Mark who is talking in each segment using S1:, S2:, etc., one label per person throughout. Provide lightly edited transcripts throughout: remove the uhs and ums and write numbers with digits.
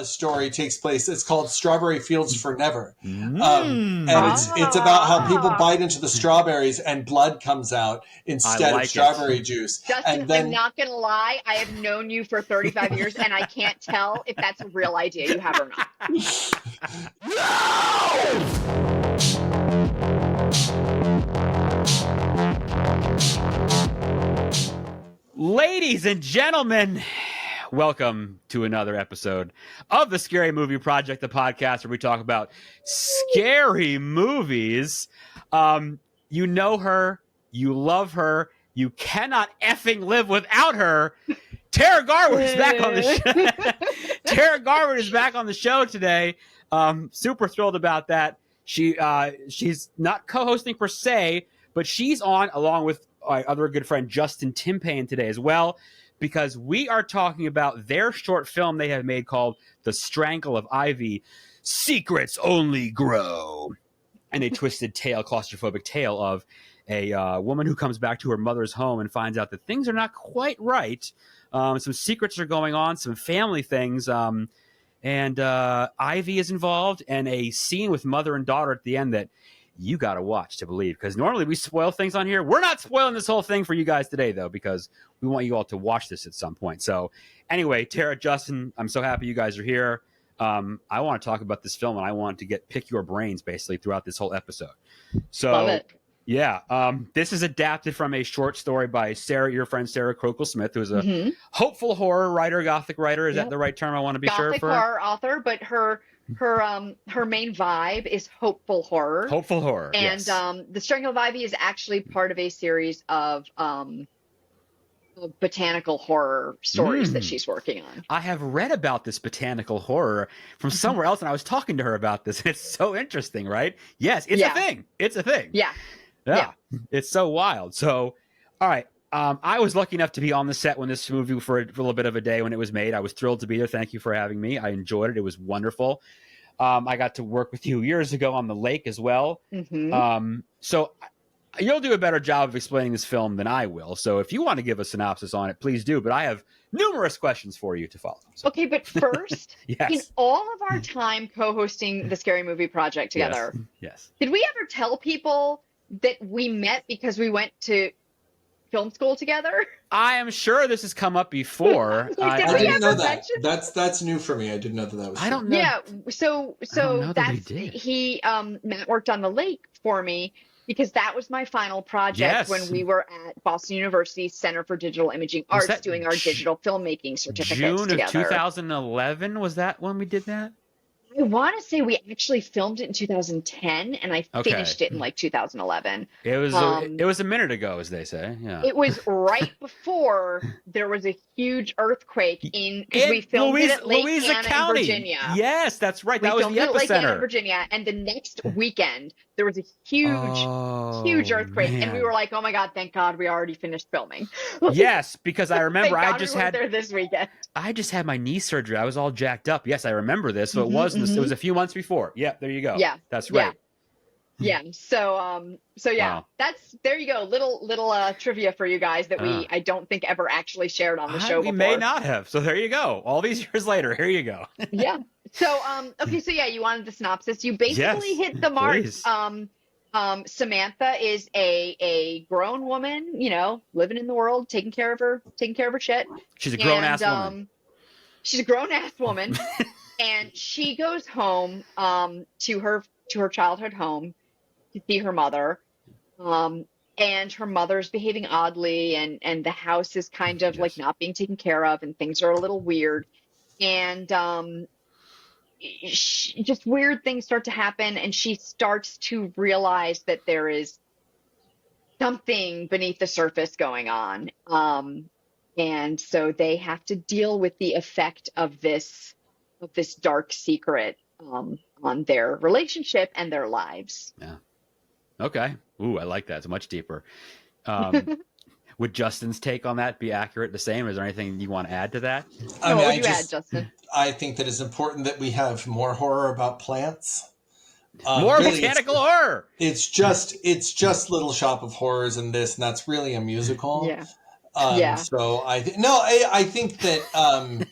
S1: story takes place. It's called Strawberry Fields for Never. And it's about how people bite into the strawberries and blood comes out instead of strawberry juice.
S2: Justin,
S1: and then,
S2: I'm not going to lie. I have known you for 35 years, and I can't tell if that's a real idea you have or not.
S3: Ladies and gentlemen, welcome to another episode of the Scary Movie Project, the podcast where we talk about scary movies. You know her, you love her, you cannot effing live without her. Tara Garwood is back on the show. Tara Garwood is back on the show today. Super thrilled about that. She's not co-hosting per se, but she's on along with our other good friend Justin Timpane today as well, because we are talking about their short film they have made called The Strangle of Ivy, Secrets Only Grow. And a twisted tale, claustrophobic tale of a woman who comes back to her mother's home and finds out that things are not quite right. Some secrets are going on, some family things, and Ivy is involved, and a scene with mother and daughter at the end that you got to watch to believe, because normally we spoil things on here. We're not spoiling this whole thing for you guys today, though, because we want you all to watch this at some point. So anyway, Tara, Justin, I'm so happy you guys are here. I want to talk about this film, and I want to pick your brains basically throughout this whole episode. So
S2: Love it.
S3: Yeah, this is adapted from a short story by your friend Sarah Crocoll Smith, who is a hopeful horror writer, gothic writer. Is that the right term? I want to be sure for
S2: gothic horror author, but her main vibe is hopeful horror.
S3: Hopeful horror,
S2: and
S3: yes.
S2: The Strangle of Ivy is actually part of a series of botanical horror stories that she's working on.
S3: I have read about this botanical horror from somewhere else, and I was talking to her about this. It's so interesting, right? Yes, it's a thing. It's a thing. Yeah. It's so wild. So, all right. I was lucky enough to be on the set when this movie for a little bit of a day when it was made. I was thrilled to be there. Thank you for having me. I enjoyed it. It was wonderful. I got to work with you years ago on the lake as well. So you'll do a better job of explaining this film than I will. So if you want to give a synopsis on it, please do. But I have numerous questions for you to follow. So.
S2: Okay, but first,
S3: yes.
S2: In all of our time co-hosting the Scary Movie Project together,
S3: yes.
S2: Did we ever tell people that we met because we went to film school together?
S3: I am sure this has come up before.
S2: I
S1: didn't know that. That's new for me. I didn't know that was.
S3: I don't know.
S2: Yeah, so that's Matt worked on the lake for me because that was my final project when we were at Boston University's Center for Digital Imaging Arts doing our digital filmmaking certificates
S3: June
S2: together.
S3: of 2011 was that when we did that?
S2: I want to say we actually filmed it in 2010, and I finished it in like 2011.
S3: It was a minute ago, as they say. Yeah,
S2: it was right before there was a huge earthquake because we filmed it at Lake Anna in Virginia.
S3: Yes, that's right. That was the epicenter.
S2: Lake Anna, Virginia, and the next weekend there was a huge earthquake, and we were like, "Oh my God, thank God, we already finished filming."
S3: Yes, because I remember
S2: I just had there this weekend.
S3: I just had my knee surgery. I was all jacked up. Yes, I remember this. So it was a few months before. Yeah, there you go.
S2: Yeah,
S3: that's right.
S2: Yeah. So yeah,
S3: wow.
S2: There you go. Little trivia for you guys that I don't think ever actually shared on the show before.
S3: We may not have. So there you go. All these years later, here you go.
S2: Yeah. So okay. So yeah, you wanted the synopsis. You basically hit the mark.
S3: Please.
S2: Samantha is a grown woman, living in the world, taking care of her shit.
S3: She's a grown ass woman.
S2: She's a grown ass woman, and she goes home to her childhood home to see her mother. And her mother's behaving oddly, and the house is kind of like not being taken care of, and things are a little weird. And just weird things start to happen, and she starts to realize that there is something beneath the surface going on. And so they have to deal with the effect of this dark secret on their relationship and their lives.
S3: Yeah. Okay. Ooh, I like that. It's much deeper. Would Justin's take on that be accurate, the same? Is there anything you want to add to that?
S2: What would you add, Justin?
S1: I think that it's important that we have more horror about plants.
S3: More really, botanical horror.
S1: It's just Little Shop of Horrors and this, and that's really a musical.
S2: Yeah.
S1: So I think that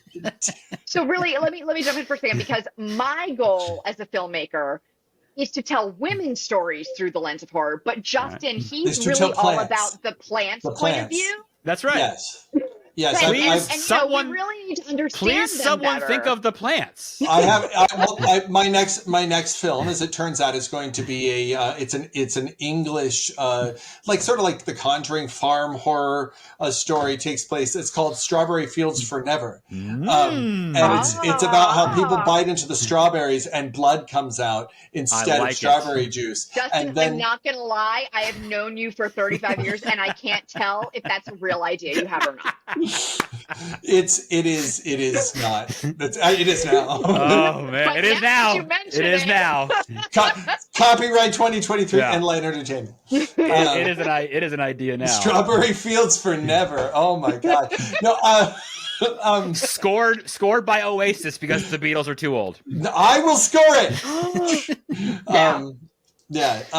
S2: So really, let me jump in for a second, because my goal as a filmmaker is to tell women's stories through the lens of horror. But Justin, he's
S1: Is to tell
S2: really all
S1: plants.
S2: about the plant's
S1: The
S2: point of
S1: plants.
S2: view.
S3: That's right.
S1: Yes. Yes,
S2: And,
S3: Please,
S2: and
S3: someone,
S2: we really need to understand
S3: please,
S2: them
S3: someone
S2: better.
S3: think of the plants.
S1: My next film, as it turns out, is going to be it's an English like sort of like the Conjuring farm horror story takes place. It's called Strawberry Fields for Never, and it's about how people bite into the strawberries and blood comes out instead of strawberry juice.
S2: Justin,
S1: and then,
S2: I'm not gonna lie, I have known you for 35 years, and I can't tell if that's a real idea you have or not.
S1: It is not. It is now.
S3: Oh man,
S2: But
S3: it is
S2: now
S3: now.
S2: that you mention
S3: It is
S2: it.
S3: now.
S1: Copyright 2023
S3: Yeah.
S1: and Light Entertainment.
S3: It is an idea now.
S1: Strawberry Fields for Never. Oh my god. No.
S3: Scored by Oasis because the Beatles are too old.
S1: I will score it.
S2: Yeah.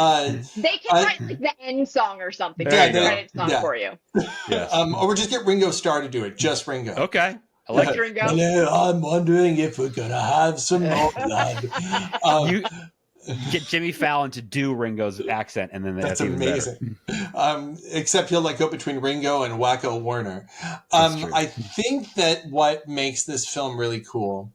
S2: They can write like the end song or something.
S3: There you
S2: The
S3: go.
S2: credit song for you.
S3: Yes.
S1: Or we'll just get Ringo Starr to do it. Just Ringo.
S3: Okay. I like it.
S2: Ringo.
S1: Hello, I'm wondering if we're gonna have some more blood.
S3: You get Jimmy Fallon to do Ringo's accent, and then
S1: That's
S3: even
S1: amazing. Except he'll like go between Ringo and Wacko Warner.
S3: That's true.
S1: I think that what makes this film really cool,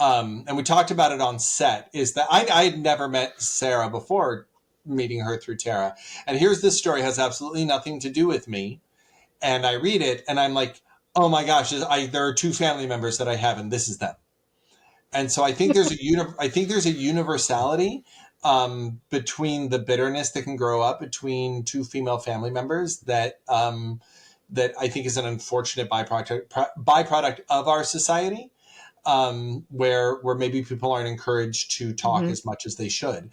S1: and we talked about it on set, is that I had never met Sarah before meeting her through Tara. And here's this story, has absolutely nothing to do with me. And I read it and I'm like, oh my gosh, there are two family members that I have, and this is them. And so I think there's a universality between the bitterness that can grow up between two female family members that I think is an unfortunate byproduct of our society, where maybe people aren't encouraged to talk as much as they should.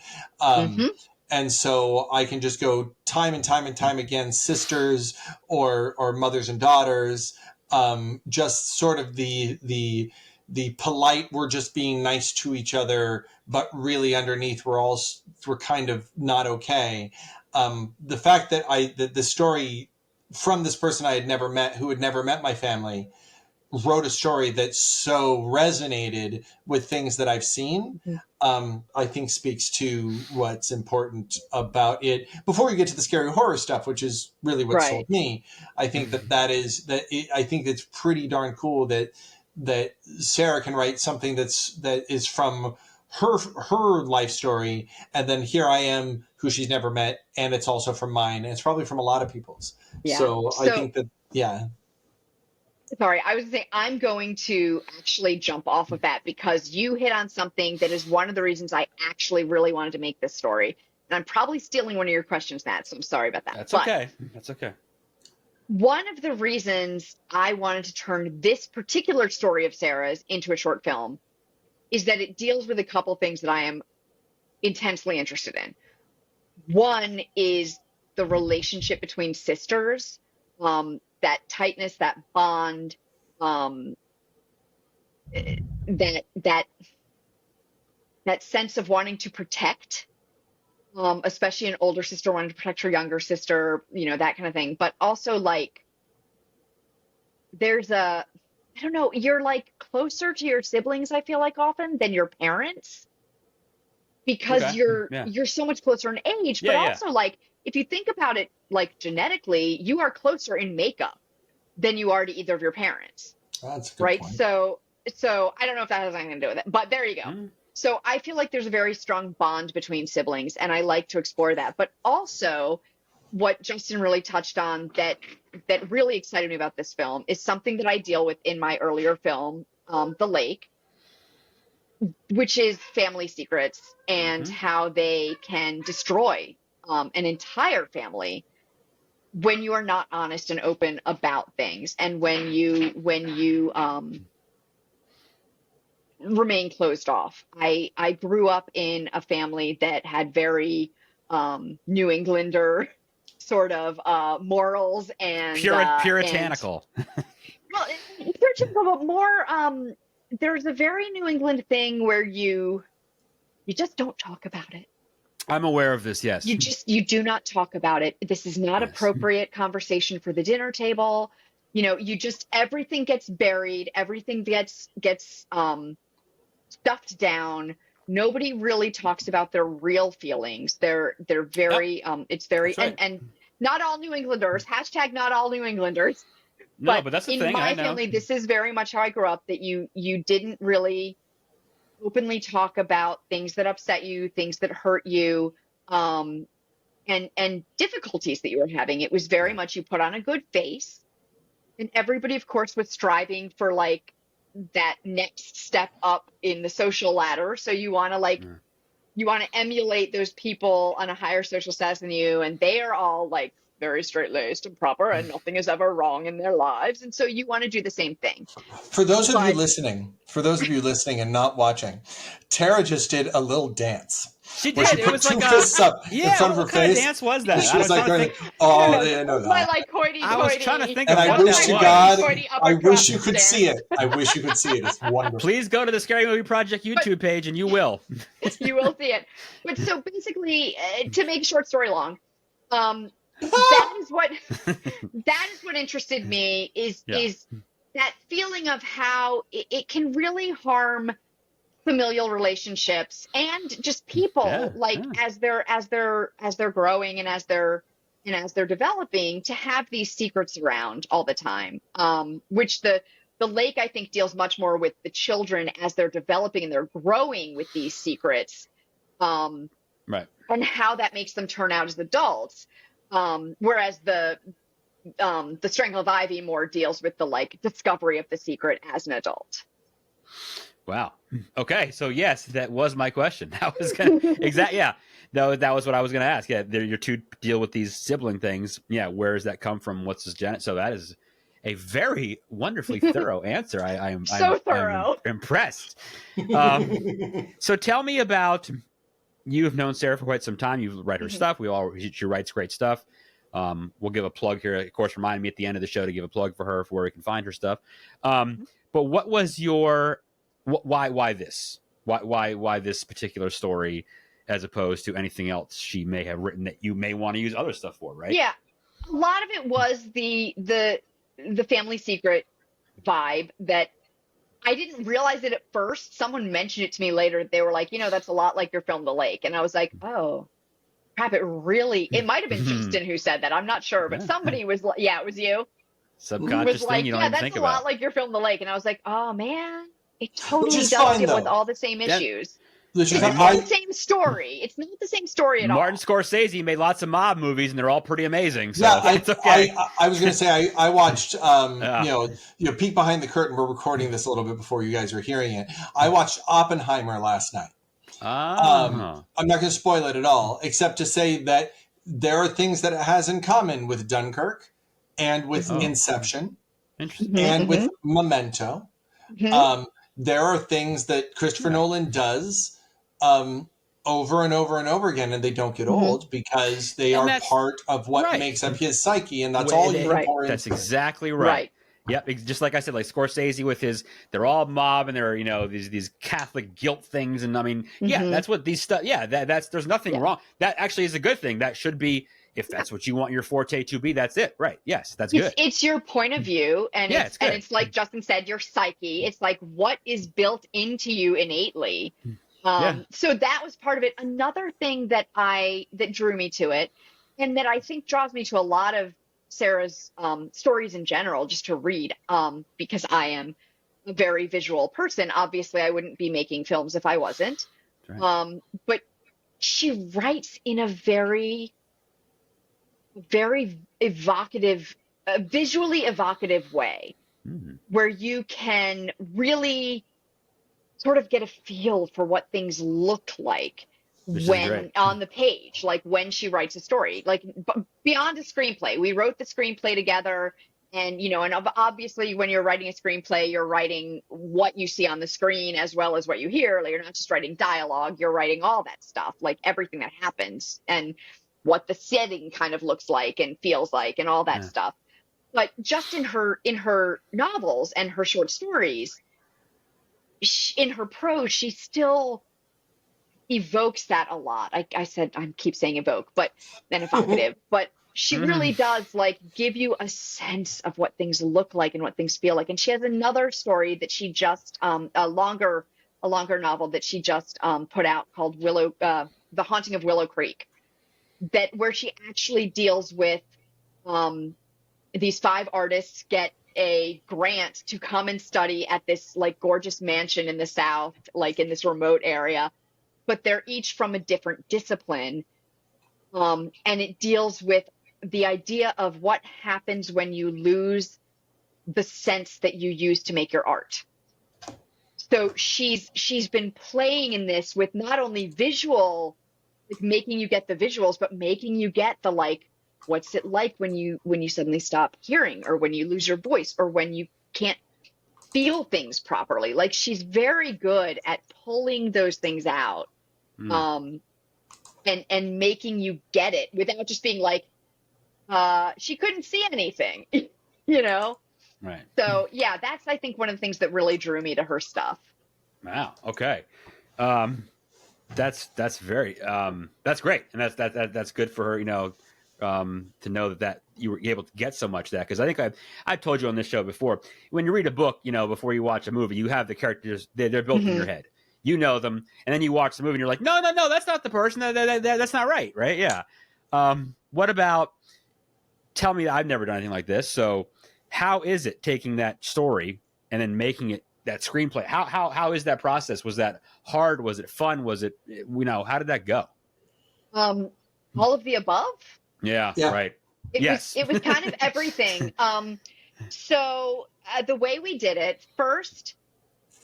S1: And so I can just go time and time and time again, sisters or mothers and daughters, just sort of the polite, we're just being nice to each other, but really underneath we're kind of not okay. The fact that the story from this person I had never met, who had never met my family, wrote a story that so resonated with things that I've seen, I think speaks to what's important about it. Before we get to the scary horror stuff, which is really what sold me, I think I think it's pretty darn cool that Sarah can write something that is from her life story, and then here I am, who she's never met, and it's also from mine, and it's probably from a lot of people's. So I think that,
S2: Sorry, I was saying I'm going to actually jump off of that, because you hit on something that is one of the reasons I actually really wanted to make this story. And I'm probably stealing one of your questions, Matt, so I'm sorry about that.
S3: That's okay. That's okay.
S2: One of the reasons I wanted to turn this particular story of Sarah's into a short film is that it deals with a couple things that I am intensely interested in. One is the relationship between sisters, that tightness, that bond, that sense of wanting to protect, especially an older sister wanting to protect her younger sister, that kind of thing. But also, like, there's I don't know, you're like closer to your siblings, I feel like, often than your parents, because you're so much closer in age, but also like, if you think about it, like genetically, you are closer in makeup than you are to either of your parents.
S1: That's a good
S2: right.
S1: point.
S2: So I don't know if that has anything to do with it, but there you go. So I feel like there's a very strong bond between siblings, and I like to explore that. But also, what Justin really touched on that really excited me about this film is something that I deal with in my earlier film, The Lake, which is family secrets and how they can destroy an entire family when you are not honest and open about things, and when you remain closed off. I grew up in a family that had very New Englander sort of morals and
S3: puritanical.
S2: Well, puritanical, but more. There's a very New England thing where you just don't talk about it.
S3: I'm aware of this. Yes.
S2: You do not talk about it. This is not appropriate conversation for the dinner table. you just, everything gets buried, everything gets stuffed down. Nobody really talks about their real feelings. They're
S3: Yep,
S2: very it's very,
S3: that's right.
S2: and not all New Englanders, hashtag not all New Englanders,
S3: No,
S2: but
S3: but that's the
S2: in
S3: thing. I
S2: my
S3: know.
S2: family, this is very much how I grew up, that you didn't really openly talk about things that upset you, things that hurt you, um, and difficulties that you were having. It was very much, you put on a good face, and everybody, of course, was striving for like that next step up in the social ladder. So you want to emulate those people on a higher social status than you, and they are all like very straight laced and proper, and nothing is ever wrong in their lives. And so you want to do the same thing.
S1: For those of you
S2: But
S1: listening, and not watching, Tara just did a little dance
S3: She
S1: where she
S3: did. It
S1: put
S3: was
S1: two
S3: like
S1: fists up in
S3: yeah.
S1: front of her
S3: What kind of
S1: face.
S3: dance was
S1: And
S3: that?
S1: she
S3: I
S1: was
S3: was
S1: like,
S3: trying to think.
S2: I don't
S1: oh,
S2: know.
S1: they
S2: This
S1: know
S2: was my
S1: that.
S2: like hoity
S3: I was trying to
S2: toity.
S3: think
S1: And
S3: of
S1: I
S3: what
S1: wish
S3: that
S1: to
S3: was.
S1: God,
S2: upper
S1: I wish you
S2: crust
S1: could
S2: dance.
S1: see it. I wish you could see it. It's wonderful.
S3: Please go to the Scary Movie Project YouTube page, and you will.
S2: You will see it. But so basically, to make a short story long, um, that is what interested me,
S3: Yeah.
S2: is that feeling of how it can really harm familial relationships and just
S3: Yeah.
S2: people, like
S3: Yeah.
S2: as they're growing, and as they're developing, to have these secrets around all the time, which the lake, I think, deals much more with the children as they're developing and they're growing with these secrets, um,
S3: Right.
S2: and how that makes them turn out as adults, whereas the Strangle of Ivy more deals with the like discovery of the secret as an adult.
S3: Wow. Okay. So yes, that was my question. That was gonna exactly. Yeah. That was what I was going to ask. Yeah. Your two deal with these sibling things. Yeah. Where does that come from? What's this genesis? So that is a very wonderfully thorough answer.
S2: So
S3: I'm
S2: thorough.
S3: impressed. So tell me about. You've known Sarah for quite some time. You've read her stuff. She writes great stuff. We'll give a plug here. Of course, remind me at the end of the show to give a plug for her, for where we can find her stuff. But what was your why this? Why this particular story, as opposed to anything else she may have written that you may want to use other stuff for? Right?
S2: Yeah, a lot of it was the family secret vibe that I didn't realize it at first. Someone mentioned it to me later. They were like, that's a lot like your film The Lake. And I was like, oh, crap, it might have been Justin who said that. I'm not sure, but somebody was like, yeah, it was you.
S3: Subconscious
S2: Was like,
S3: thing you don't
S2: yeah,
S3: even
S2: that's
S3: think
S2: a
S3: about.
S2: lot like your film The Lake. And I was like, oh man, it
S1: Which
S2: totally
S1: is
S2: does
S1: fine,
S2: deal with
S1: though.
S2: all the same issues.
S1: Which is
S2: It's
S1: fine.
S2: not the same story. It's not the same story at
S3: Martin
S2: all.
S3: Scorsese made lots of mob movies, and they're all pretty amazing. So
S1: Yeah,
S3: it's okay.
S1: I was going to say I watched
S3: Yeah.
S1: peek behind the curtain. We're recording this a little bit before you guys are hearing it. I watched Oppenheimer last night. I'm not going to spoil it at all, except to say that there are things that it has in common with Dunkirk, and with Inception,
S3: Interesting.
S1: and with Memento.
S2: Mhm.
S1: There are things that Christopher Nolan does over and over and over again, and they don't get old because they
S3: And
S1: are
S3: that's
S1: part of what
S3: right.
S1: makes up his psyche, and that's all you can
S2: Right.
S1: pour
S3: That's
S1: into it.
S3: exactly right. Yep, just like I said, like Scorsese with his, they're all mob, and they're these Catholic guilt things, and I mean, yeah, that's what these stuff. Yeah, that's there's nothing wrong. That actually is a good thing. That should be, if that's what you want your forte to be. That's it, right? Yes, that's good.
S2: It's your point of view, and
S3: Yeah, it's good.
S2: it's like Justin said, your psyche. It's like what is built into you innately. So that was part of it. Another thing that drew me to it, and that I think draws me to a lot of Sarah's stories in general, just to read, because I am a very visual person. Obviously, I wouldn't be making films if I wasn't.
S3: Right.
S2: But she writes in a very, very evocative, visually evocative way, where you can really sort of get a feel for what things look like when on the page, like when she writes a story, like beyond a screenplay. We wrote the screenplay together, and and obviously when you're writing a screenplay, you're writing what you see on the screen as well as what you hear. Like, you're not just writing dialogue, you're writing all that stuff, like everything that happens and what the setting kind of looks like and feels like and all that stuff. But just in her novels and her short stories, in her prose, she still evokes that a lot. I keep saying evoke, but then evocative. But she really does like give you a sense of what things look like and what things feel like. And she has another story that she just a longer novel that she just put out called The Haunting of Willow Creek, that where she actually deals with these 5 artists get a grant to come and study at this like gorgeous mansion in the South, like in this remote area, but they're each from a different discipline. And it deals with the idea of what happens when you lose the sense that you use to make your art. So she's been playing in this with not only visual, like making you get the visuals, but making you get the like, what's it like when you suddenly stop hearing, or when you lose your voice, or when you can't feel things properly. Like she's very good at pulling those things out, and making you get it without just being like, she couldn't see anything, you know?
S3: Right.
S2: So yeah, that's I think one of the things that really drew me to her stuff.
S3: Wow. Okay. That's very that's great, and that's good for her. You know, to know that you were able to get so much of that, because I think I've told you on this show before. When you read a book, you know, before you watch a movie, you have the characters; they're built in your head. You know them, and then you watch the movie, and you're like, no, that's not the person. That's not right, right? Yeah. What about? Tell me, I've never done anything like this. So, how is it taking that story and then making it that screenplay? How is that process? Was that hard? Was it fun? Was it, you know, how did that go?
S2: All of the above.
S3: Yeah. Right.
S2: It was kind of everything. So the way we did it, first,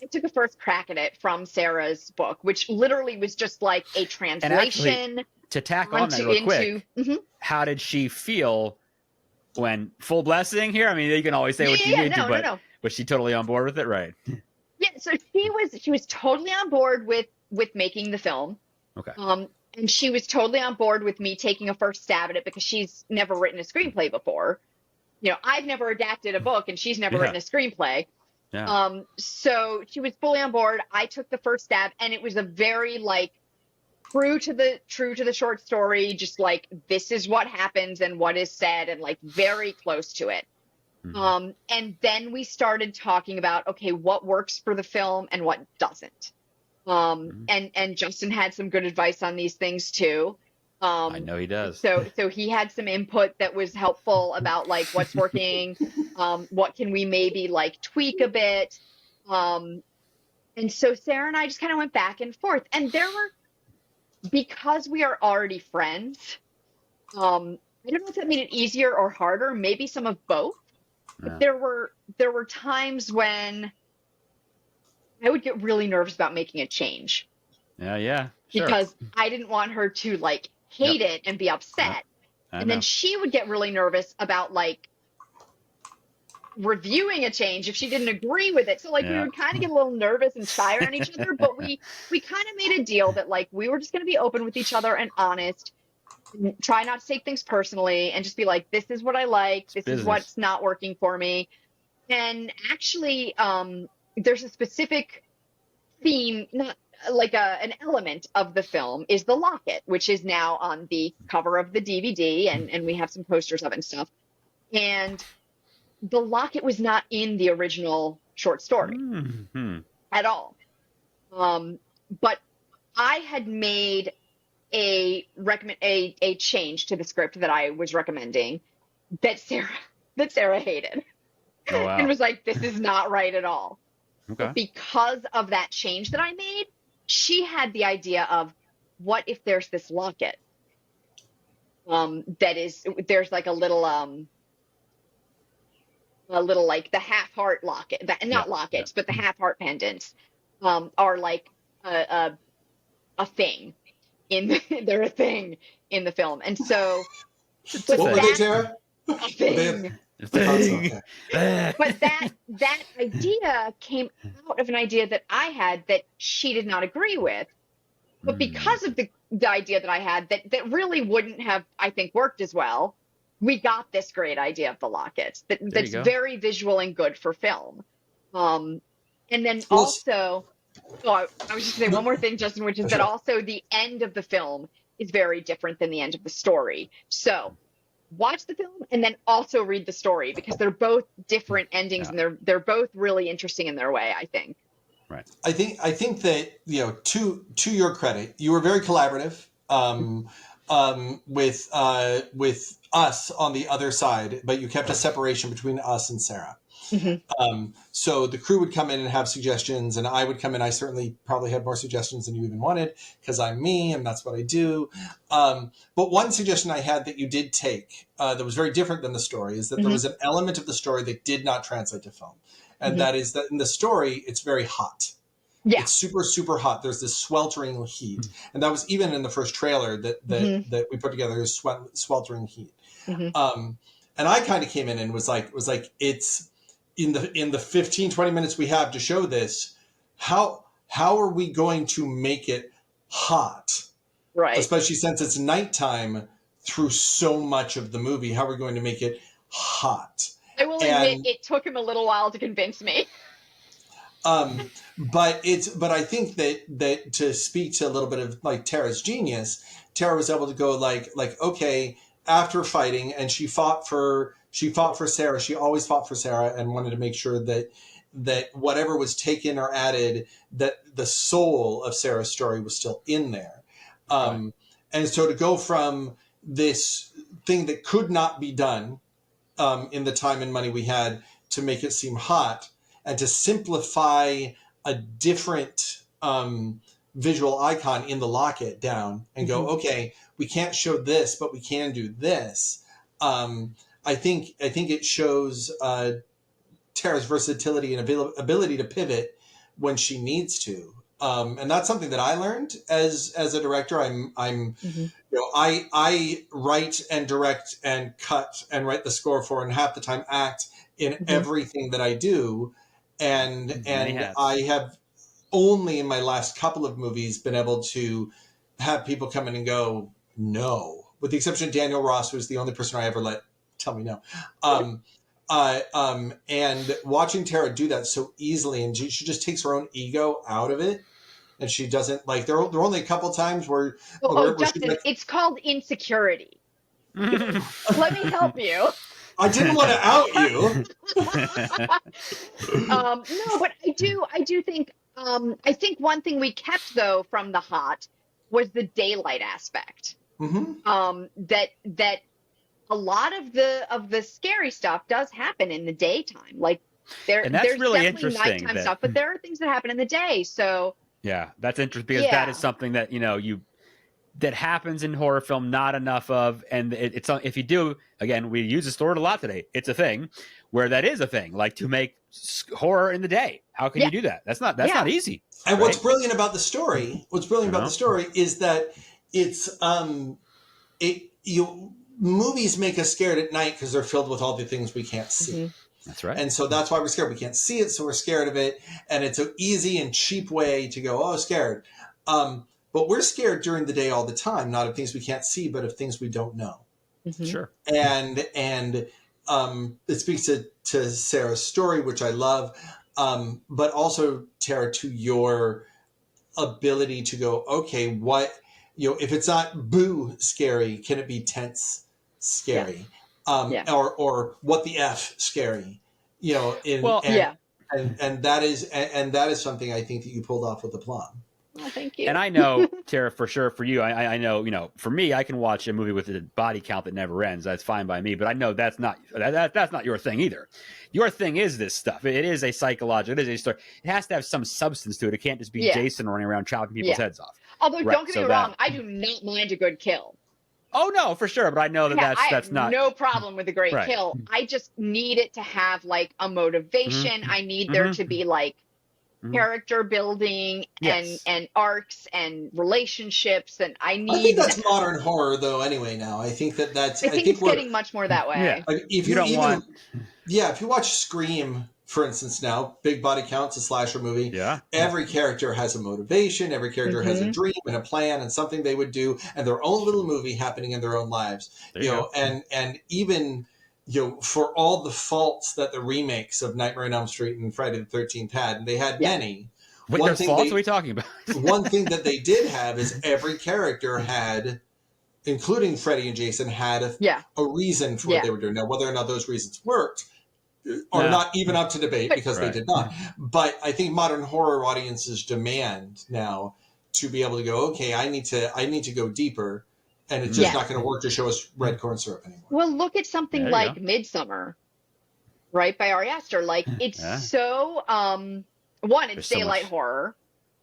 S2: I took a first crack at it from Sarah's book, which literally was just like a translation.
S3: And actually, to tack on that real quick, how did she feel when, full blessing here? I mean, you can always say what you need to, but was she totally on board with it? Right.
S2: Yeah. So she was totally on board with making the film.
S3: Okay.
S2: And she was totally on board with me taking a first stab at it, because she's never written a screenplay before. You know, I've never adapted a book, and she's never written a screenplay.
S3: Yeah.
S2: So she was fully on board. I took the first stab, and it was a very like true to the short story, just like this is what happens and what is said, and like very close to it. And then we started talking about, okay, what works for the film and what doesn't. And Justin had some good advice on these things too.
S3: I know he does.
S2: So he had some input that was helpful about like what's working, what can we maybe like tweak a bit. And so Sarah and I just kind of went back and forth, and because we are already friends, I don't know if that made it easier or harder, maybe some of both. But there were times when I would get really nervous about making a change.
S3: Yeah. Sure.
S2: Because I didn't want her to like hate it and be upset. And then she would get really nervous about like reviewing a change if she didn't agree with it. So like we would kind of get a little nervous and shy on each other, but we kind of made a deal that like we were just going to be open with each other and honest, and try not to take things personally, and just be like, this is what I like, this is what's not working for me. And actually there's a specific theme, not like an element of the film is the locket, which is now on the cover of the DVD, and we have some posters of it and stuff. And the locket was not in the original short story at all. But I had made a change to the script that I was recommending that Sarah hated.
S3: Oh, wow.
S2: And was like, this is not right at all.
S3: Okay.
S2: But because of that change that I made, she had the idea of, what if there's this locket there's like a little like the half heart locket, not lockets, but the half heart pendants are like a thing they're a thing in the film. And so
S1: what were they, Sarah?
S2: A thing. But that idea came out of an idea that I had that she did not agree with. But because of the idea that I had that really wouldn't have, I think, worked as well, we got this great idea of the lockets that's very visual and good for film. And then also, I was just saying one more thing, Justin, which is that also the end of the film is very different than the end of the story. So watch the film and then also read the story, because they're both different endings, and they're both really interesting in their way, I think.
S3: Right.
S1: I think that, you know, to your credit, you were very collaborative with us on the other side, but you kept a separation between us and Sarah. So the crew would come in and have suggestions, and I would come in. I certainly probably had more suggestions than you even wanted, because I'm me and that's what I do. But one suggestion I had that you did take that was very different than the story is that there was an element of the story that did not translate to film. And that is that in the story, it's very hot.
S2: Yeah.
S1: It's super, super hot. There's this sweltering heat. And that was even in the first trailer that we put together, is sweltering heat. And I kind of came in and was like, it's in the 15, 20 minutes we have to show this, how are we going to make it hot?
S2: Right.
S1: Especially since it's nighttime through so much of the movie. How are we going to make it hot?
S2: I will admit, it took him a little while to convince me.
S1: But I think that to speak to a little bit of like Tara's genius, Tara was able to go like, okay, after fighting, and she fought for Sarah. She always fought for Sarah and wanted to make sure that whatever was taken or added, that the soul of Sarah's story was still in there. And so to go from this thing that could not be done in the time and money we had to make it seem hot, and to simplify a different visual icon in the locket down and go, okay, we can't show this, but we can do this. I think it shows Tara's versatility and ability to pivot when she needs to. And that's something that I learned as a director. I'm you know, I write and direct and cut and write the score for, and half the time act in everything that I do. And I have only in my last couple of movies been able to have people come in and go, no, with the exception of Daniel Ross, who's the only person I ever let tell me no. And watching Tara do that so easily, and she just takes her own ego out of it. And she doesn't, like, there are only a couple times where...
S2: Justin, like, it's called insecurity. Let me help you.
S1: I didn't want to out you.
S2: No, but I do think, I think one thing we kept, though, from the hot was the daylight aspect. That a lot of the scary stuff does happen in the daytime. Like, there's
S3: really
S2: definitely nighttime stuff, but there are things that happen in the day, so...
S3: Yeah, that's interesting, because that is something that, you know, that happens in horror film, not enough of. And it's if you do, again, we use this word a lot today. It's a thing where that is a thing, like to make horror in the day. How can you do that? That's not easy.
S1: And what's brilliant about the story, is that it's movies make us scared at night because they're filled with all the things we can't see.
S3: That's right.
S1: And so that's why we're scared. We can't see it, so we're scared of it. And it's an easy and cheap way to go, oh, scared. But we're scared during the day all the time, not of things we can't see, but of things we don't know.
S3: Sure.
S1: And it speaks to Sarah's story, which I love, but also, Tara, to your ability to go, okay, what, if it's not boo scary, can it be tense scary? Or what the F scary, and that is something I think that you pulled off with aplomb.
S2: Well, thank you.
S3: And I know, Tara, for sure, for you, I know, for me, I can watch a movie with a body count that never ends. That's fine by me. But I know that's not your thing either. Your thing is this stuff. It is a psychological. It is a story. It has to have some substance to it. It can't just be Jason running around chopping people's heads off.
S2: Although, don't get me wrong, I do not mind a good kill.
S3: Oh no, for sure. But I know that's not
S2: no problem with a great kill. I just need it to have like a motivation. I need there to be like character building and arcs and relationships, and I think
S1: that's modern horror though. Anyway, now I think that's.
S2: I think it's getting much more that way.
S3: Yeah.
S1: Like if you watch Scream, for instance, now big body counts, a slasher movie.
S3: Yeah.
S1: Every character has a motivation. Every character has a dream and a plan and something they would do, and their own little movie happening in their own lives. And even. For all the faults that the remakes of Nightmare on Elm Street and Friday the 13th had, and they had many.
S3: Wait, there's faults? What are we talking about?
S1: One thing that they did have is every character had including Freddie and Jason, had a reason for what they were doing. Now, whether or not those reasons worked are not even up to debate, because they did not. But I think modern horror audiences demand now to be able to go, okay, I need to go deeper, and it's just not going to work to show us red corn syrup anymore.
S2: Well, look at something like Midsummer, right, by Ari Aster. Like, it's so one, it's daylight horror.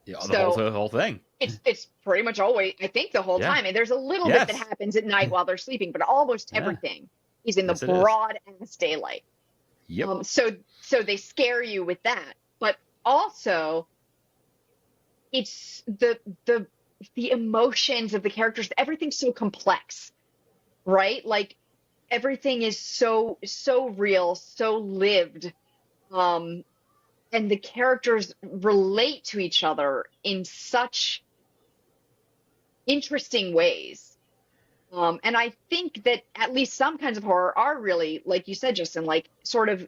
S3: Yeah, the whole thing.
S2: It's pretty much always, I think, the whole time. And there's a little bit that happens at night while they're sleeping, but almost everything is in the broad ass daylight.
S3: Yep.
S2: So they scare you with that, but also it's the emotions of the characters. Everything's so complex, right? Like, everything is so real, so lived, and the characters relate to each other in such interesting ways. And I think that at least some kinds of horror are really, like you said, Justin, like sort of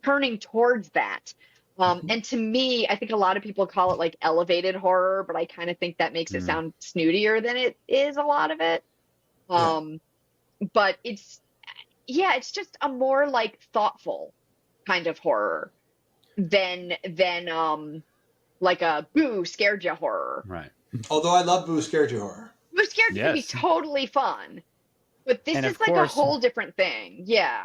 S2: turning towards that. And to me, I think a lot of people call it like elevated horror, but I kind of think that makes it sound snootier than it is, a lot of it. But it's just a more like thoughtful kind of horror than like a boo scared you horror.
S3: Right.
S1: Although I love boo scared you horror.
S2: Boo scared you can be totally fun, but this is like a whole different thing. Yeah.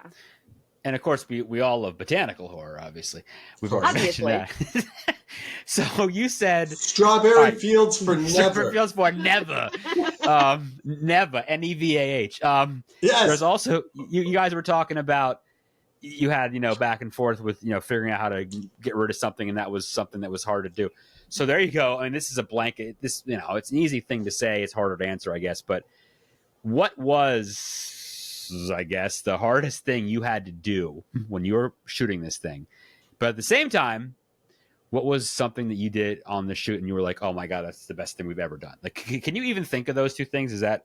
S3: And of course, we all love botanical horror. Obviously, we've already mentioned that. So you said
S1: strawberry fields for never.
S3: Strawberry fields for never. Never. NEVAH.
S1: Yes.
S3: There's also you guys were talking about, you had back and forth with figuring out how to get rid of something, and that was something that was hard to do. So there you go. I mean, this is a blanket. This it's an easy thing to say. It's harder to answer, I guess. But what was, I guess, the hardest thing you had to do when you were shooting this thing? But at the same time, what was something that you did on the shoot and you were like, oh my God, that's the best thing we've ever done? Like, can you even think of those two things? I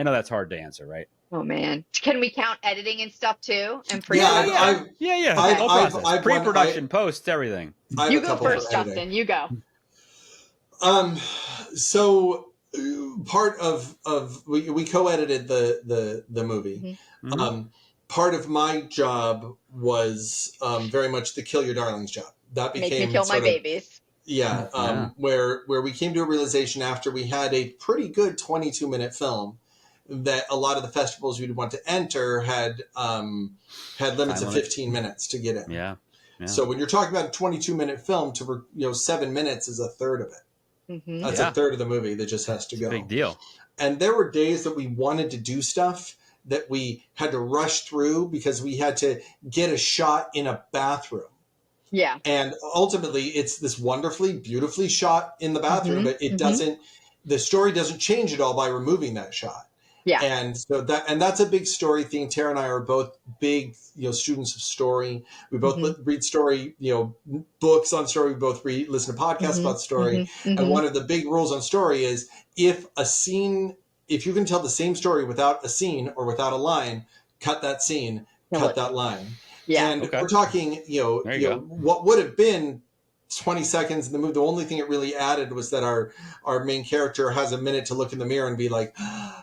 S3: know that's hard to answer, right?
S2: Oh man, can we count editing and stuff too? And
S3: pre-production?
S1: Yeah.
S3: Pre-production, post, everything.
S2: You go first, Justin. You go.
S1: So part of we co-edited the movie.
S2: Mm-hmm.
S1: Part of my job was very much the kill your darlings job. That became
S2: make me kill my babies.
S1: Yeah. Where we came to a realization after we had a pretty good 22-minute film that a lot of the festivals you'd want to enter had limits of 15 minutes to get in.
S3: Yeah.
S1: So when you're talking about a 22-minute film, 7 minutes is a third of it.
S2: Mm-hmm.
S1: That's a third of the movie that just has to go.
S3: Big deal.
S1: And there were days that we wanted to do stuff that we had to rush through because we had to get a shot in a bathroom.
S2: Yeah.
S1: And ultimately, it's this wonderfully, beautifully shot in the bathroom, but it doesn't. The story doesn't change at all by removing that shot.
S2: Yeah.
S1: And so that's a big story theme. Tara and I are both big, students of story. We both read story, books on story. We both listen to podcasts about story. And one of the big rules on story is if you can tell the same story without a scene or without a line, cut that scene, cut that line.
S2: Yeah.
S1: And we're talking, what would have been 20 seconds in the movie. The only thing it really added was that our main character has a minute to look in the mirror and be like,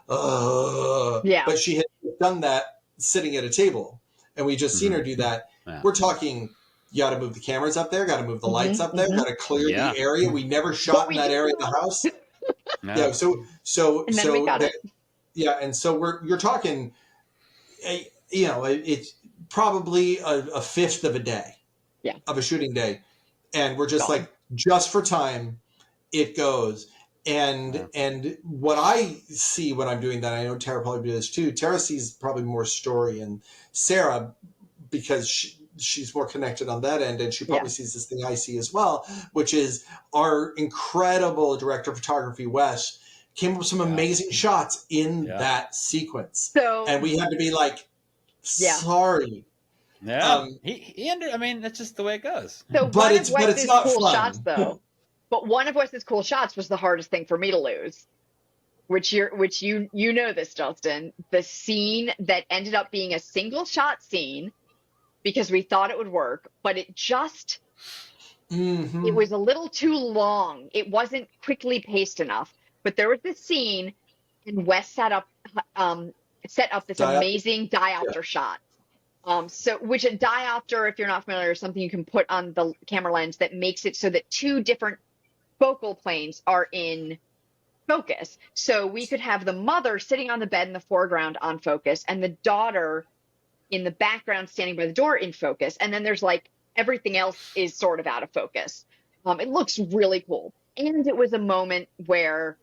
S1: but she had done that sitting at a table, and we just seen her do that. Yeah. We're talking, you got to move the cameras up there, got to move the lights up there, got to clear the area. We never shot in that area of the house. Yeah. So
S2: and then we got it.
S1: Yeah. And so you're talking, it's probably a fifth of a day of a shooting day. And we're just just for time, it goes. And what I see when I'm doing that, I know Tara probably does too. Tara sees probably more story, and Sarah, because she's more connected on that end, and she probably sees this thing I see as well, which is our incredible director of photography, Wes, came up with some amazing shots in that sequence. And we had to be like, sorry.
S3: Yeah, that's just the way it goes.
S2: So
S1: but it's not
S2: cool
S1: fun.
S2: Shots, though. But one of Wes's cool shots was the hardest thing for me to lose, which you know this, Justin. The scene that ended up being a single shot scene because we thought it would work, but it just it was a little too long. It wasn't quickly paced enough. But there was this scene, and Wes sat up set up this
S1: Diopter?
S2: amazing diopter shot. So which a diopter, if you're not familiar, is something you can put on the camera lens that makes it so that two different focal planes are in focus. So we could have the mother sitting on the bed in the foreground on focus, and the daughter in the background standing by the door in focus. And then there's like everything else is sort of out of focus. It looks really cool. And it was a moment where,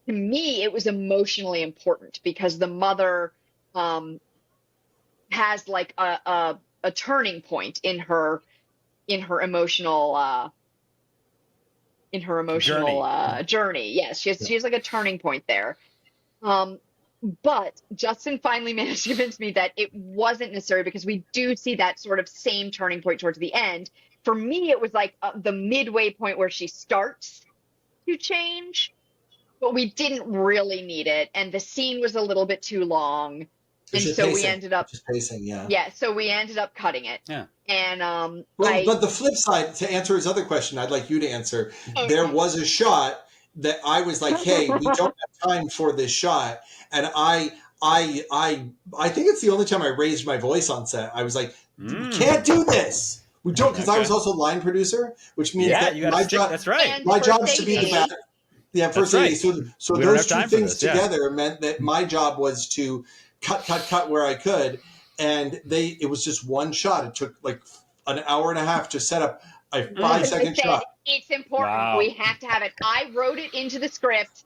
S2: to me, it was emotionally important because the mother has like a turning point in her emotional journey. Yes, she has like a turning point there. But Justin finally managed to convince me that it wasn't necessary because we do see that sort of same turning point towards the end. For me, it was like the midway point where she starts to change, but we didn't really need it. And the scene was a little bit too long. And so we ended up
S1: just pacing, yeah.
S2: Yeah, so we ended up cutting it.
S3: Yeah.
S2: And
S1: but the flip side, to answer his other question, I'd like you to answer. Okay. There was a shot that I was like, hey, we don't have time for this shot. And I think it's the only time I raised my voice on set. I was like, we can't do this. We don't, because I was also line producer, which means that my job.
S3: That's right.
S1: My job is to be the bad. Yeah, first AD. So those two things together meant that my job was to cut where I could, and it was just one shot. It took like an hour and a half to set up a 5-second shot.
S2: It's important. Wow. We have to have it. I wrote it into the script.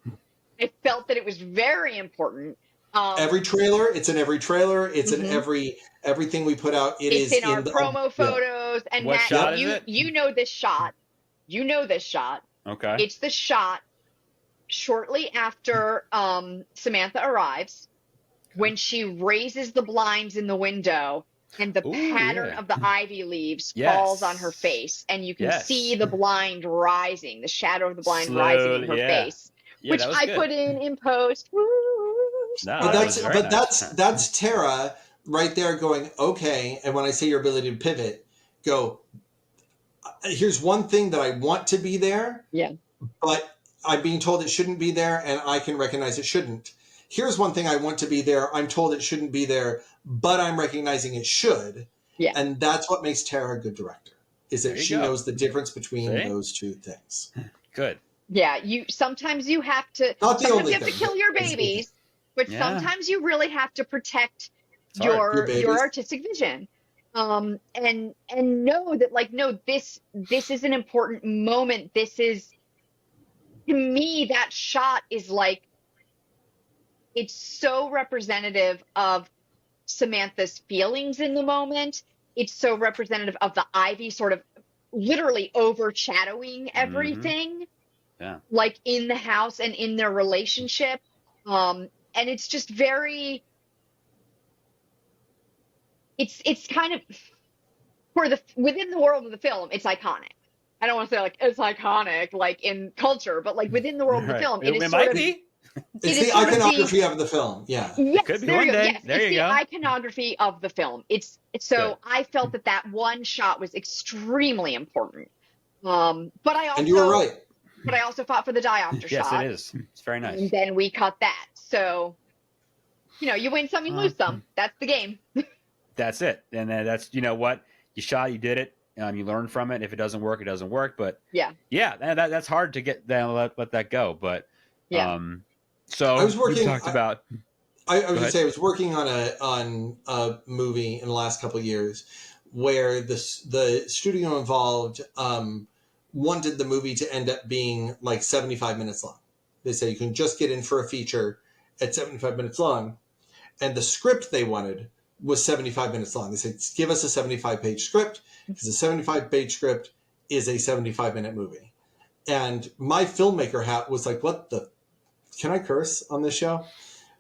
S2: I felt that it was very important.
S1: Every trailer, it's in every trailer. It's in everything we put out. It's in our
S2: promo photos. And
S3: what
S2: Matt,
S3: shot is it?
S2: You know this shot. You know this shot.
S3: Okay.
S2: It's the shot shortly after Samantha arrives, when she raises the blinds in the window and the pattern of the ivy leaves falls on her face, and you can see the blind rising, the shadow of the blind rising in her face, which I put in post.
S1: That's Tara right there going, okay. And when I say your ability to pivot, go, here's one thing that I want to be there, but I'm being told it shouldn't be there, and I can recognize it shouldn't. Here's one thing I want to be there. I'm told it shouldn't be there, but I'm recognizing it should. Yeah. And that's what makes Tara a good director, is that she knows the difference between those two things.
S3: Good.
S2: Yeah. Sometimes you have to, kill your babies, but sometimes you really have to protect your artistic vision. And know that, like, no, this is an important moment. This is, to me, that shot is like, it's so representative of Samantha's feelings in the moment. It's so representative of the ivy sort of literally overshadowing everything, like in the house and in their relationship. And it's just very, it's kind of, within the world of the film, it's iconic. I don't want to say like it's iconic, like in culture, but like within the world of the film, it
S3: might be.
S1: It's the iconography of the film. Yeah.
S2: Yes,
S3: could be one day.
S2: Yes, it's the iconography of the film. I felt that one shot was extremely important. But I also,
S1: and you were right.
S2: But I also fought for the diopter shot.
S3: Yes, it is. It's very nice.
S2: And then we cut that. So, you win some, you lose some. That's the game.
S3: That's it. And then that's, you know what? You shot, you did it. You learn from it. If it doesn't work, it doesn't work. But that's hard to get let that go. But so
S1: I was working.
S3: I
S1: was going to say I was working on a movie in the last couple of years where the studio involved wanted the movie to end up being like 75 minutes long. They say you can just get in for a feature at 75 minutes long, and the script they wanted was 75 minutes long. They said, give us a 75-page script, because a 75-page script is a 75-minute movie. And my filmmaker hat was like, what the... Can I curse on this show?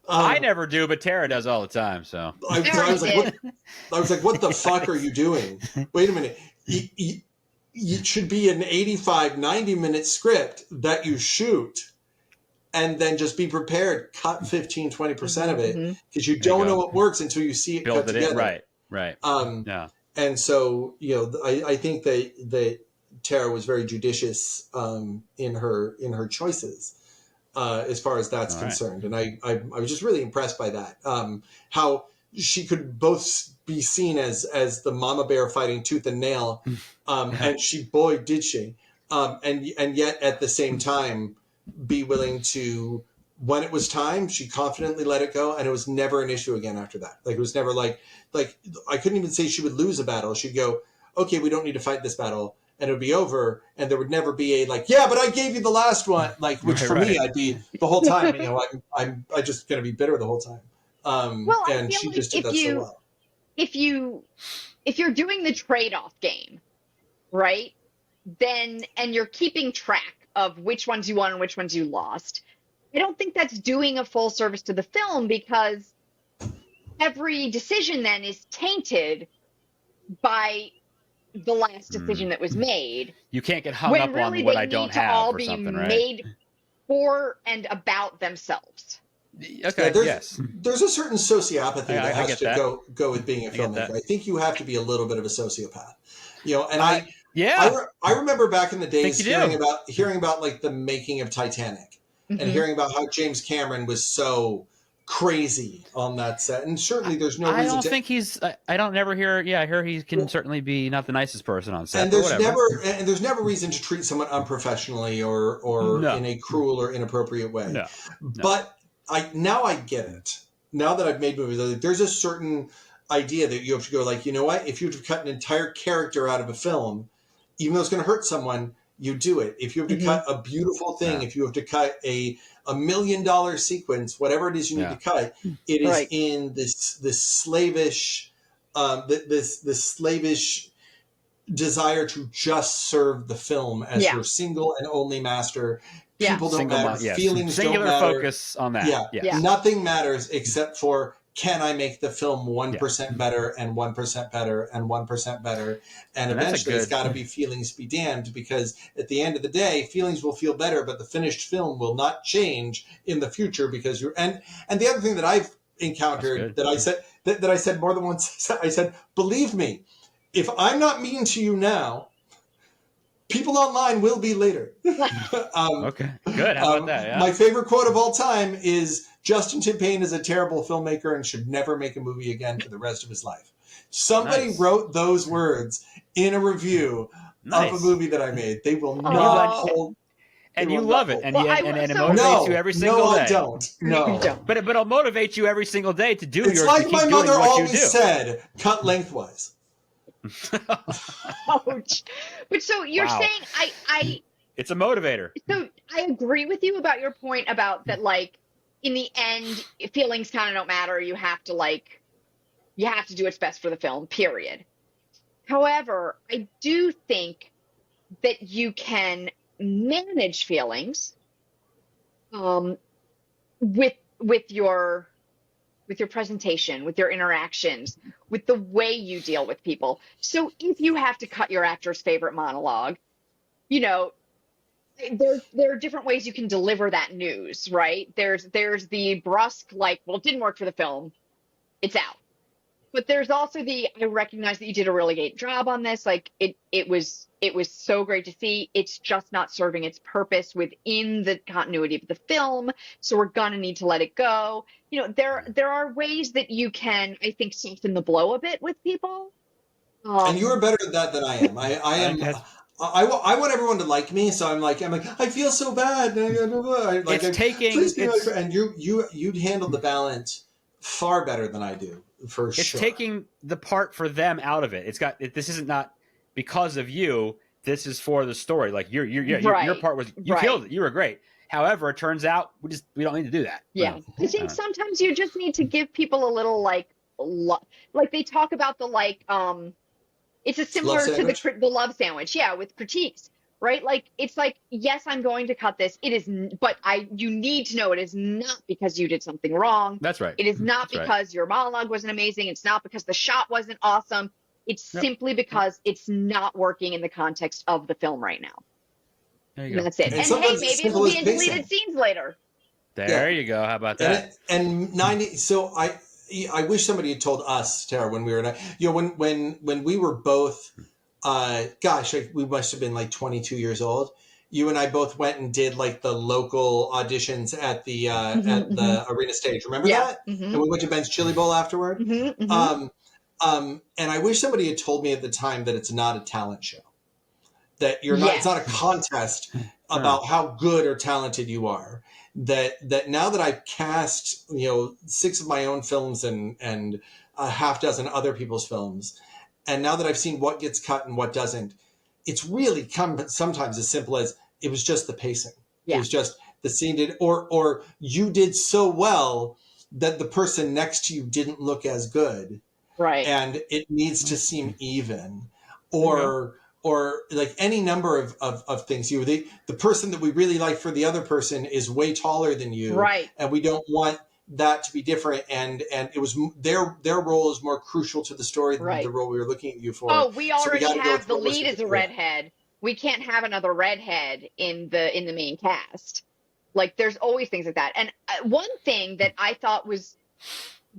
S3: I never do, but Tara does all the time. So
S1: I was like, what the fuck are you doing? Wait a minute. It should be an 85, 90-minute script that you shoot, and then just be prepared, cut 15, 20% of it, because you don't know what works until you see it cut together.
S3: Right.
S1: And so, I think that Tara was very judicious in her choices. as far as that's concerned. And I was just really impressed by that. How she could both be seen as the mama bear fighting tooth and nail, and boy did she, and yet at the same time be willing to, when it was time, she confidently let it go, and it was never an issue again after that. Like, it was never like I couldn't even say she would lose a battle. She'd go, okay, we don't need to fight this battle, and it would be over, and there would never be a like, yeah, but I gave you the last one, like, which for me, I'd be the whole time, I'm just going to be bitter the whole time.
S2: Well,
S1: and she just did that so well.
S2: If you're doing the trade-off game, right, then, and you're keeping track of which ones you won and which ones you lost, I don't think that's doing a full service to the film, because every decision then is tainted by the last decision that was made.
S3: You can't get hung up on what I don't have or something, right?
S2: Made for and about themselves.
S3: Okay.
S1: There's a certain sociopathy that has to go with being a filmmaker. I think you have to be a little bit of a sociopath, and I remember back in the days hearing about like the making of Titanic, and hearing about how James Cameron was so crazy on that set, and certainly there's no reason.
S3: I don't think he's. I don't never hear. Yeah, I hear he can certainly be not the nicest person on set.
S1: And there's never reason to treat someone unprofessionally or in a cruel or inappropriate way. No. But now I get it. Now that I've made movies, there's a certain idea that you have to go like, you know what? If you have to cut an entire character out of a film, even though it's going to hurt someone, you do it. If you have to cut a beautiful thing, if you have to cut a $1 million sequence, whatever it is you need to cut, it is in this slavish, this slavish desire to just serve the film as your single and only master. People don't matter. Feelings
S3: singular
S1: don't matter.
S3: Focus on that.
S1: Yeah. Nothing matters except for, can I make the film 1% better and 1% better and 1% better? And eventually it's got to be feelings be damned, because at the end of the day, feelings will feel better, but the finished film will not change in the future, because you're, and the other thing that I've encountered that I said more than once, I said, believe me, if I'm not mean to you now, people online will be later.
S3: Okay, good. How about that? Yeah.
S1: My favorite quote of all time is, Justin Timpane is a terrible filmmaker and should never make a movie again for the rest of his life. Somebody wrote those words in a review of a movie that I made. They will not hold.
S3: And you love it, and it motivates you every single day.
S1: No, I don't. No,
S3: but it'll motivate you every single day to do.
S1: It's like my mother always said: cut lengthwise.
S2: Ouch. But so you're saying
S3: it's a motivator.
S2: So I agree with you about your point about that, like, in the end, feelings kind of don't matter. You have to do what's best for the film, period. However, I do think that you can manage feelings with your presentation, with your interactions, with the way you deal with people. So if you have to cut your actor's favorite monologue, there are different ways you can deliver that news, right? There's the brusque, like, well, it didn't work for the film, it's out. But there's also I recognize that you did a really great job on this. Like, it was so great to see. It's just not serving its purpose within the continuity of the film. So we're gonna need to let it go. There are ways that you can, I think, soften the blow a bit with people.
S1: And you are better at that than I am. I am. I want everyone to like me, so I'm like, I feel so bad. And you'd handle the balance far better than I do, for sure.
S3: It's taking the part for them out of it. This isn't not because of you. This is for the story. Like your part was, you killed it. You were great. However, it turns out we don't need to do that.
S2: Yeah, I think sometimes you just need to give people a little like they talk about the it's a similar to the love sandwich, with critiques, right? Like, it's like, yes, I'm going to cut this. It is, but you need to know it is not because you did something wrong.
S3: That's right.
S2: It is not because your monologue wasn't amazing. It's not because the shot wasn't awesome. It's simply because it's not working in the context of the film right now.
S3: There you go.
S2: That's it. And hey, maybe it'll be in deleted scenes later.
S3: There you go. How about that?
S1: And 90. So I wish somebody had told us, Tara, when we were, when we were both, we must have been like 22 years old. you and I both went and did like the local auditions at the arena stage. Remember
S2: Yeah.
S1: that? And we went to Ben's Chili Bowl afterward. And I wish somebody had told me at the time that it's not a talent show. That you're not. It's not a contest about how good or talented you are. That now that I've cast 6 of my own films and a half dozen other people's films, and now that I've seen what gets cut and what doesn't, it's really come sometimes as simple as it was just the pacing.
S2: Yeah.
S1: It was just the scene did, or you did so well that the person next to you didn't look as good.
S2: Right.
S1: And it needs to seem even, or like any number of things. The person that we really like for the other person is way taller than you,
S2: right?
S1: And we don't want that to be different. And it was their role is more crucial to the story than the role we were looking at you for.
S2: Oh, we already have the lead as a redhead. We can't have another redhead in the main cast. Like, there's always things like that. And one thing that I thought was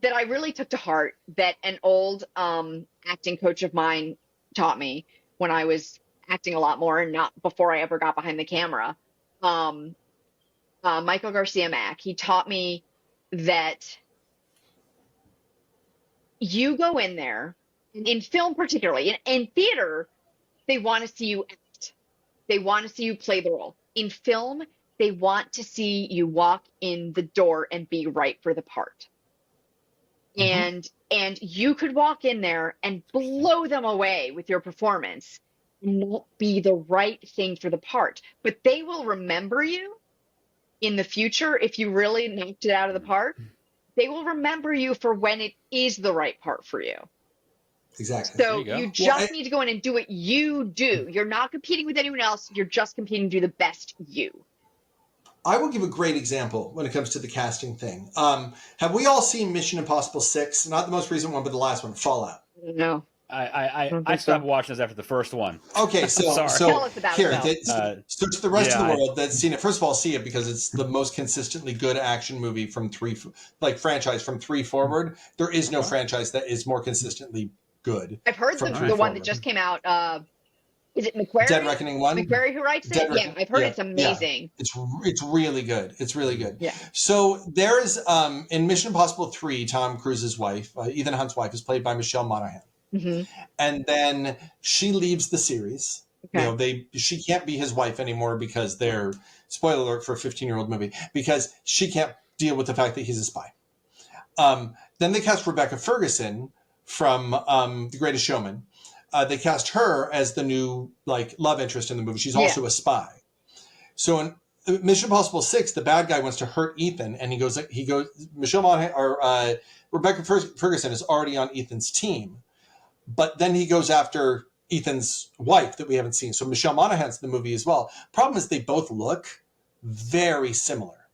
S2: that I really took to heart that an old acting coach of mine taught me when I was acting a lot more and not before I ever got behind the camera. Michael Garcia Mack, he taught me that you go in there, in film particularly, in theater, they want to see you act. They want to see you play the role. In film, they want to see you walk in the door and be right for the part. And you could walk in there and blow them away with your performance and not be the right thing for the part. But they will remember you in the future if you really knocked it out of the park. They will remember you for when it is the right part for you.
S1: Exactly.
S2: So you just need to go in and do what you do. You're not competing with anyone else. You're just competing to do the best you.
S1: I will give a great example when it comes to the casting thing. Have we all seen Mission Impossible 6? Not the most recent one, but the last one, Fallout.
S2: No.
S3: I stopped watching this after the first one.
S1: Okay, so
S2: tell us about it.
S1: So to the rest of the world that's seen it, first of all, see it because it's the most consistently good action movie from franchise from 3 forward. There is no franchise that is more consistently good.
S2: I've heard the one that just came out. Is it McQuarrie?
S1: Dead Reckoning 1?
S2: McQuarrie who writes it? Yeah, I've heard it's amazing.
S1: Yeah. It's really good. It's really good.
S2: Yeah.
S1: So there is, in Mission Impossible 3, Tom Cruise's wife, Ethan Hunt's wife, is played by Michelle Monaghan. And then she leaves the series. Okay. She can't be his wife anymore because they're, spoiler alert for a 15-year-old movie, because she can't deal with the fact that he's a spy. Then they cast Rebecca Ferguson from The Greatest Showman. They cast her as the new love interest in the movie. She's also a spy. So in Mission Impossible 6, the bad guy wants to hurt Ethan, and he goes. Michelle Monaghan or Rebecca Ferguson is already on Ethan's team, but then he goes after Ethan's wife that we haven't seen. So Michelle Monaghan's in the movie as well. Problem is they both look very similar.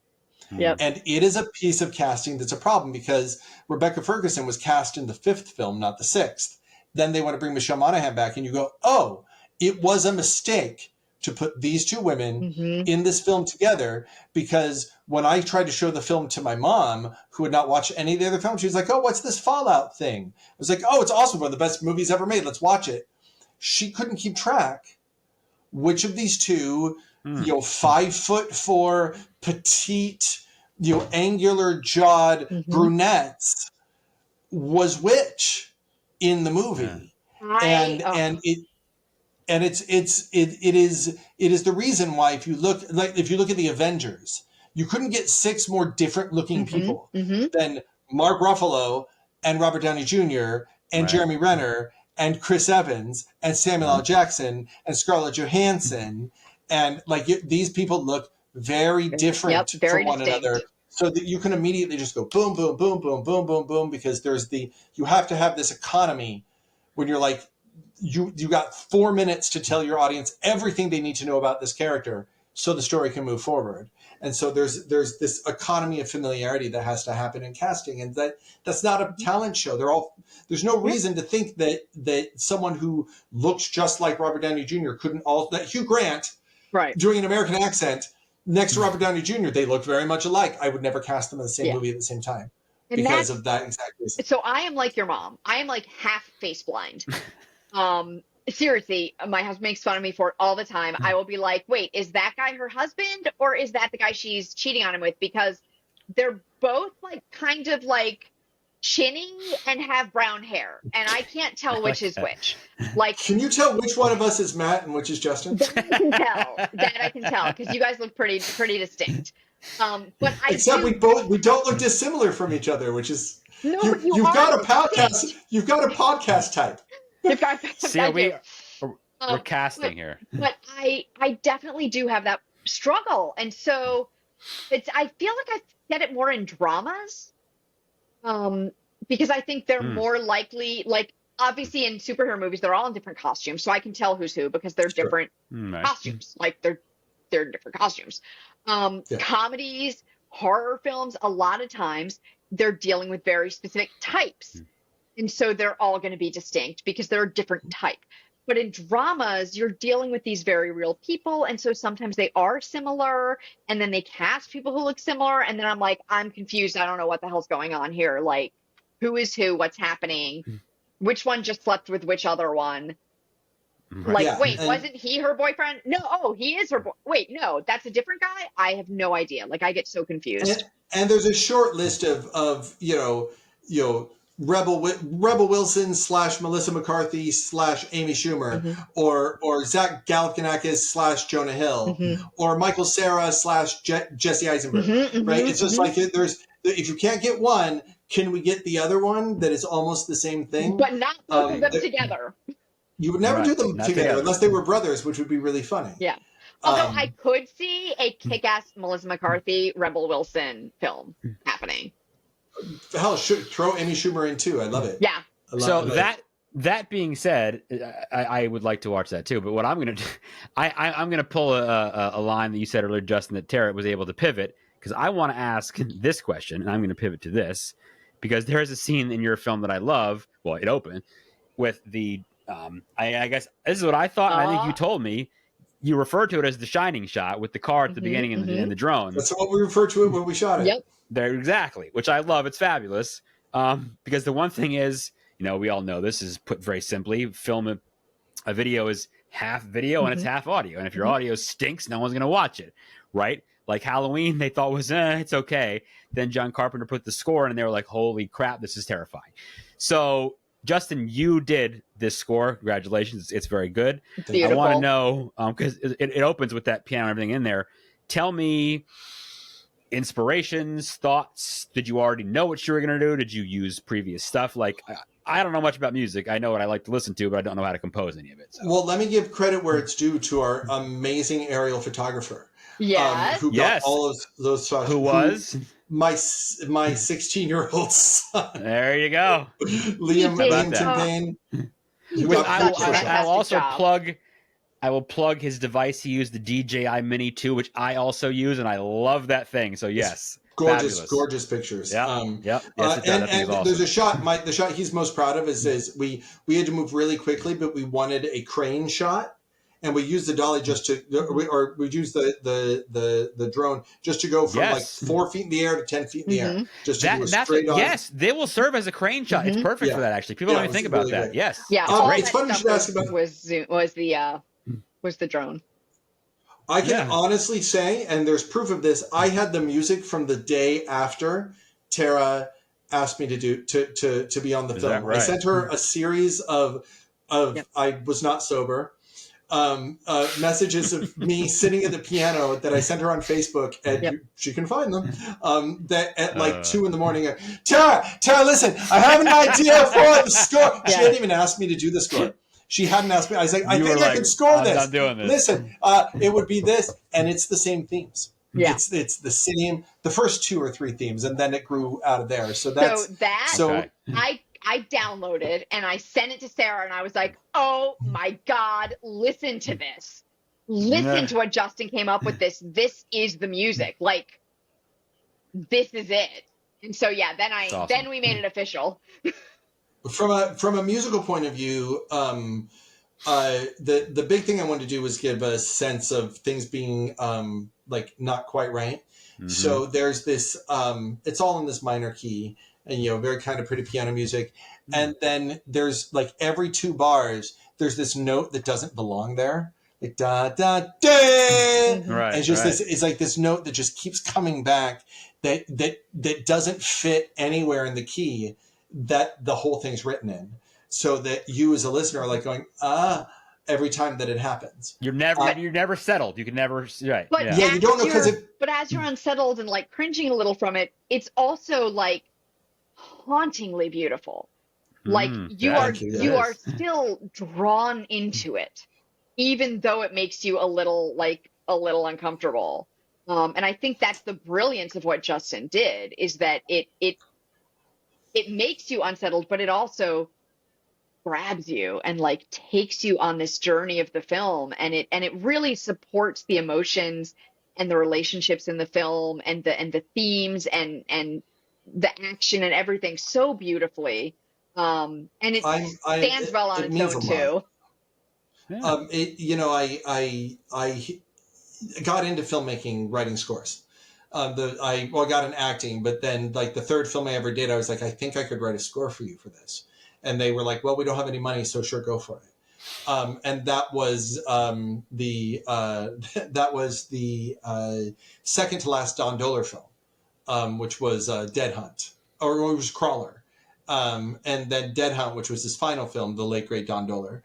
S2: Yep.
S1: And it is a piece of casting that's a problem because Rebecca Ferguson was cast in the 5th film, not the 6th. Then they want to bring Michelle Monaghan back, and you go, oh, it was a mistake to put these two women in this film together, because when I tried to show the film to my mom, who had not watched any of the other films, she was like, oh, what's this Fallout thing? I was like, oh, it's awesome. One of the best movies ever made. Let's watch it. She couldn't keep track which of these two, 5'4", petite, angular jawed brunettes was which in the movie. And it is the reason why if you look at the Avengers, you couldn't get 6 more different looking people than Mark Ruffalo and Robert Downey Jr. and Jeremy Renner and Chris Evans and Samuel L. Jackson and Scarlett Johansson, and these people look very different from one another. So that you can immediately just go boom, boom, boom, boom, boom, boom, boom, because you have to have this economy when you're you got 4 minutes to tell your audience everything they need to know about this character so the story can move forward. And so there's this economy of familiarity that has to happen in casting, and that's not a talent show. There's no reason to think that someone who looks just like Robert Downey Jr. that Hugh Grant doing an American accent next to Robert Downey Jr., they look very much alike. I would never cast them in the same movie at the same time because of that exact reason.
S2: So I am like your mom. I am half face blind. seriously, my husband makes fun of me for it all the time. I will be like, wait, is that guy her husband or is that the guy she's cheating on him with? Because they're both like kind of like chinny and have brown hair, and I can't tell which is
S3: that.
S2: which. Like,
S1: Can you tell which one of us is Matt and which is Justin?
S2: that I can tell. That I can tell because you guys look pretty distinct. But I
S1: Except
S2: do.
S1: we don't look dissimilar from each other, which is
S2: No, but
S1: you've
S2: are
S1: got a podcast.
S2: distinct.
S1: You've got a podcast type.
S2: You've got.
S3: See,
S2: I do.
S3: we're casting here.
S2: But I definitely do have that struggle, and so I feel like I get it more in dramas, because I think they're more likely, like obviously in superhero movies they're all in different costumes, so I can tell who's who because they're different
S3: Right.
S2: costumes, like they're different costumes. Comedies, horror films, a lot of times they're dealing with very specific types, and so they're all going to be distinct because they're a different type. But in dramas, you're dealing with these very real people. And so sometimes they are similar. And then they cast people who look similar. And then I'm like, I'm confused. I don't know what the hell's going on here. Like, who is who? What's happening? Which one just slept with which other one?
S3: Right.
S2: Like, wait, wasn't he her boyfriend? No. Oh, he is her wait, no, that's a different guy? I have no idea. Like, I get so confused.
S1: And there's a short list of Rebel Wilson / Melissa McCarthy / Amy Schumer, or Zach Galifianakis / Jonah Hill, or Michael Cera / Jesse Eisenberg. Right? It's just like if you can't get one, can we get the other one that is almost the same thing?
S2: But not both of them together.
S1: You would never do them together unless they were brothers, which would be really funny.
S2: Yeah. Although I could see a kick-ass Melissa McCarthy, Rebel Wilson film happening.
S1: Hell, throw Amy Schumer in too. I love it.
S2: Yeah.
S3: So that being said, I would like to watch that too. But what I'm gonna do, I'm gonna pull a line that you said earlier, Justin, that Tara was able to pivot, because I want to ask this question, and I'm going to pivot to this because there is a scene in your film that I love. Well, it opened with the I guess this is what I thought, and I think you told me. You referred to it as the Shining shot with the car at the beginning and the drone.
S1: That's what we referred to it when we shot it.
S2: Yep.
S3: There, exactly, which I love. It's fabulous. Because the one thing is, we all know this is put very simply. A video is half video and it's half audio. And if your audio stinks, no one's going to watch it, right? Like Halloween, they thought was, it's okay. Then John Carpenter put the score in and they were like, holy crap, this is terrifying. So Justin, you did this score. Congratulations. It's very good.
S2: Beautiful.
S3: I want to know, because it opens with that piano and everything in there. Tell me inspirations, thoughts. Did you already know what you were going to do? Did you use previous stuff? Like, I don't know much about music. I know what I like to listen to, but I don't know how to compose any of it. So.
S1: Well, let me give credit where it's due to our amazing aerial photographer.
S2: Yes.
S1: Who got all of those shots.
S3: Who was?
S1: My 16-year-old son.
S3: There you go.
S1: Liam Timpane.
S3: I will plug his device. He used the DJI Mini 2, which I also use, and I love that thing. So yes,
S1: gorgeous pictures.
S3: Yep. Yes,
S1: and
S3: awesome.
S1: There's a shot. The shot he's most proud of is we had to move really quickly, but we wanted a crane shot. And we used the dolly we used the drone just to go from like 4 feet in the air to 10 feet in the air. Just to do a straight on.
S3: Yes, they will serve as a crane shot. It's perfect for that, actually. People don't even think about that. Great. Yes.
S2: Yeah.
S1: It's funny you should ask about
S2: was the drone.
S1: I can honestly say, and there's proof of this, I had the music from the day after Tara asked me to be on the film. Right? I sent her a series of I was not sober. Messages of me sitting at the piano that I sent her on Facebook, and she can find them. That at like 2 a.m. Tara, listen, I have an idea for the score. She hadn't even asked me to do the score. She hadn't asked me. I was like, I think I can score this.
S3: I'm not doing this.
S1: Listen, it would be this, and it's the same themes. Yeah. It's the same, the first 2 or 3 themes, and then it grew out of there. So
S2: I downloaded and I sent it to Sarah and I was like, oh my God, listen to this. Listen to what Justin came up with this. This is the music. Like, this is it. And so, then we made it official.
S1: From a musical point of view, the big thing I wanted to do was give a sense of things being like not quite right. Mm-hmm. So there's this, it's all in this minor key. And, very kind of pretty piano music. And then there's like every 2 bars, there's this note that doesn't belong there, like da da da,
S3: Right.
S1: and it's just this. It's like this note that just keeps coming back that doesn't fit anywhere in the key that the whole thing's written in, so that you as a listener are like going every time that it happens.
S3: You're never settled. You can never right.
S2: But
S3: Yeah.
S1: Yeah, you don't know because
S2: but as you're unsettled and like cringing a little from it, it's also like hauntingly beautiful. Like you are still drawn into it, even though it makes you a little uncomfortable. And I think that's the brilliance of what Justin did, is that it makes you unsettled, but it also grabs you and like takes you on this journey of the film, and it really supports the emotions and the relationships in the film and the themes and the action and everything so beautifully. And it stands well on its own too.
S1: Yeah. I got into filmmaking, writing scores. I got in acting, but then like the third film I ever did, I was like, I think I could write a score for you for this. And they were like, well, we don't have any money, so sure, go for it. And that was the second to last Don Dohler film, which was Dead Hunt, or it was Crawler. And then Dead Hunt, which was his final film, the late great Don Dohler.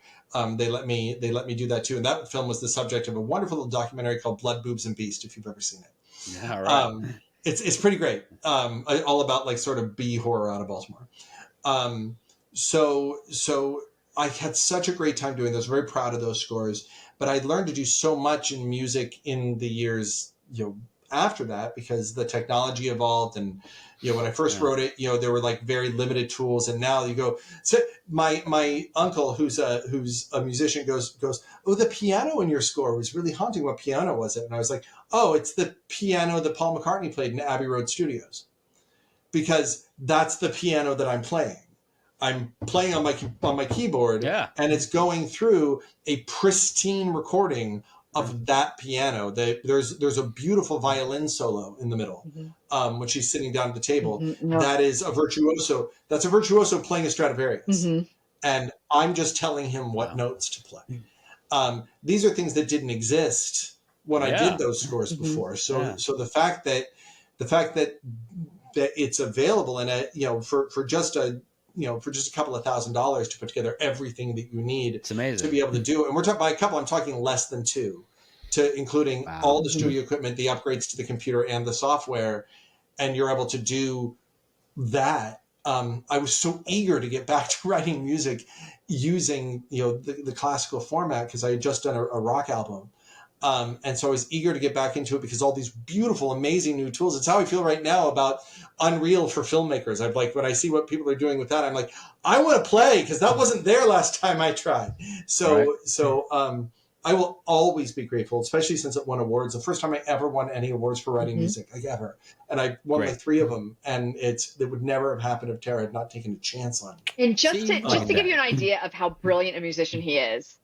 S1: They let me do that too. And that film was the subject of a wonderful little documentary called Blood, Boobs, and Beast, if you've ever seen it.
S3: Yeah, right.
S1: It's pretty great. All about like sort of B horror out of Baltimore. So I had such a great time doing those. Very proud of those scores. But I learned to do so much in music in the years, after that, because the technology evolved. And when I first wrote it, there were like very limited tools. And now you go. So my uncle, who's a musician, goes, oh, the piano in your score was really haunting. What piano was it? And I was like, oh, it's the piano that Paul McCartney played in Abbey Road Studios, because that's the piano that I'm playing. I'm playing on my keyboard, and it's going through a pristine recording of that piano. There's a beautiful violin solo in the middle, when she's sitting down at the table. That is a virtuoso. That's a virtuoso playing a Stradivarius, and I'm just telling him what notes to play. These are things that didn't exist when I did those scores before. So the fact that it's available and for just a couple of $1,000s to put together everything that you need,
S3: it's amazing
S1: to be able to do it. And we're talking by a couple, I'm talking less than two, to including all the studio equipment, the upgrades to the computer and the software. And you're able to do that. I was so eager to get back to writing music using, the classical format, because I had just done a rock album. And so I was eager to get back into it because all these beautiful, amazing new tools. It's how I feel right now about Unreal for filmmakers. I'm like, when I see what people are doing with that, I'm like, I want to play, because that wasn't there last time I tried. So I will always be grateful, especially since it won awards. The first time I ever won any awards for writing music, like ever. And I won like 3 of them. And it would never have happened if Tara had not taken a chance on it.
S2: And just to give you an idea of how brilliant a musician he is,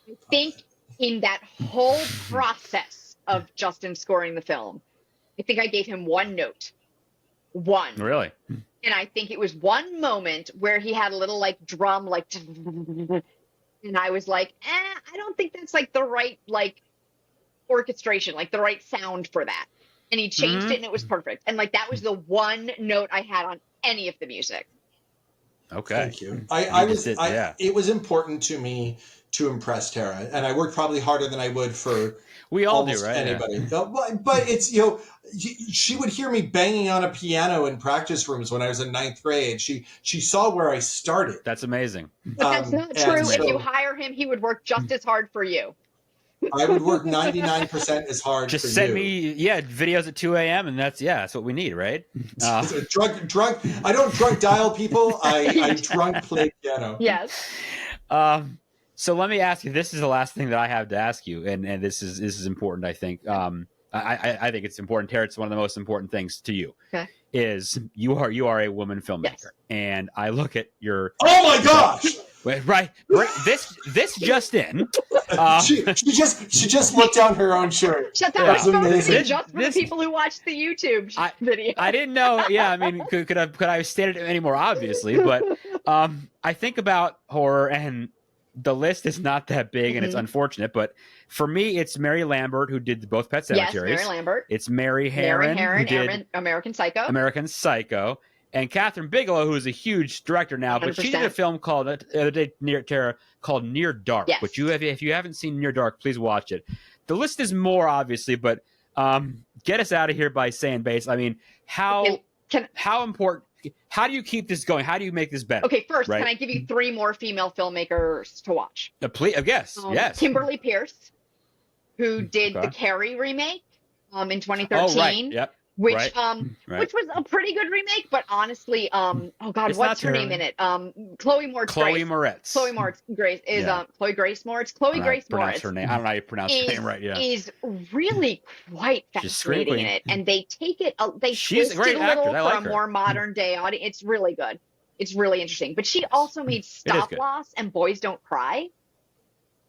S2: I think in that whole process of Justin scoring the film, I think I gave him one note. One.
S3: Really?
S2: And I think it was one moment where he had a little like drum, like, and I was like, I don't think that's like the right like orchestration, like the right sound for that. And he changed it and it was perfect. And like that was the one note I had on any of the music.
S3: Okay.
S1: Thank you. It was important to me to impress Tara, and I worked probably harder than I would for anybody. But it's she would hear me banging on a piano in practice rooms when I was in 9th grade. She saw where I started.
S3: That's amazing.
S2: But that's not true. If you hire him, he would work just as hard for you.
S1: I would work 99% as hard.
S3: Just
S1: for
S3: send
S1: you.
S3: me videos at 2 a.m. and that's what we need, right?
S1: Drunk. I don't drunk dial people. I drunk play piano.
S2: Yes.
S3: So let me ask you. This is the last thing that I have to ask you, and this is important. I think. I think it's important, Tara. It's one of the most important things to you.
S2: Okay.
S3: Is you are a woman filmmaker, and I look at your.
S1: Oh my gosh!
S3: Right. This just in.
S1: She just looked down her own shirt.
S2: Shut that just for the people who watch the YouTube video.
S3: I didn't know. Yeah, I mean, could I have stated it any more obviously? But I think about horror, and the list is not that big, and it's unfortunate. But for me, it's Mary Lambert, who did both Pet Sematary.
S2: Yes, Mary Lambert.
S3: It's Mary Harron, who did
S2: American Psycho.
S3: American Psycho. And Catherine Bigelow, who is a huge director now, 100%. But she did a film called the other day, called Near Dark.
S2: Yes.
S3: Which if you haven't seen Near Dark, please watch it. The list is more, obviously, but get us out of here by saying, Bates, I mean, how important? How do you keep this going? How do you make this better?
S2: Okay, first, Can I give you 3 more female filmmakers to watch?
S3: Please, yes.
S2: Kimberly Pierce, who did the Carrie remake in 2013.
S3: Oh, right. Yep.
S2: Which was a pretty good remake, but honestly, what's her name in it? Chloe Moretz.
S3: Chloe
S2: Grace is Chloe Grace Moretz. Chloe Grace Moretz.
S3: Her name. I don't know how you pronounce her name right. Yeah,
S2: is really quite fascinating in it, and they take it.
S3: She's a great
S2: actor.
S3: I like
S2: for a more modern day audience. It's really good. It's really interesting. But she also made Stop Loss and Boys Don't Cry.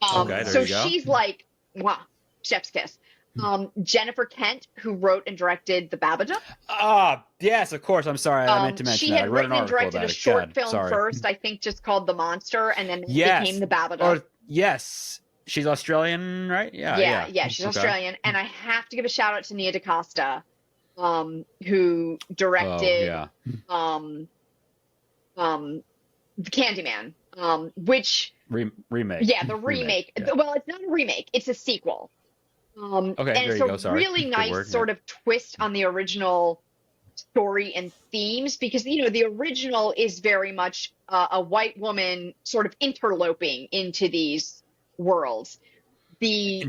S2: So she's like, wow, chef's kiss. Jennifer Kent, who wrote and directed The Babadook.
S3: Yes, of course. I'm sorry. I meant to mention that.
S2: She had written and directed a short film first, I think just called The Monster, and then became The Babadook.
S3: Yes. She's Australian, right?
S2: Yeah, she's Australian. And I have to give a shout out to Nia DaCosta, who directed The Candyman, which...
S3: remake.
S2: Yeah, the remake. Yeah. Well, it's not a remake. It's a sequel. And it's a really nice sort of twist on the original story and themes, because the original is very much a white woman sort of interloping into these worlds. The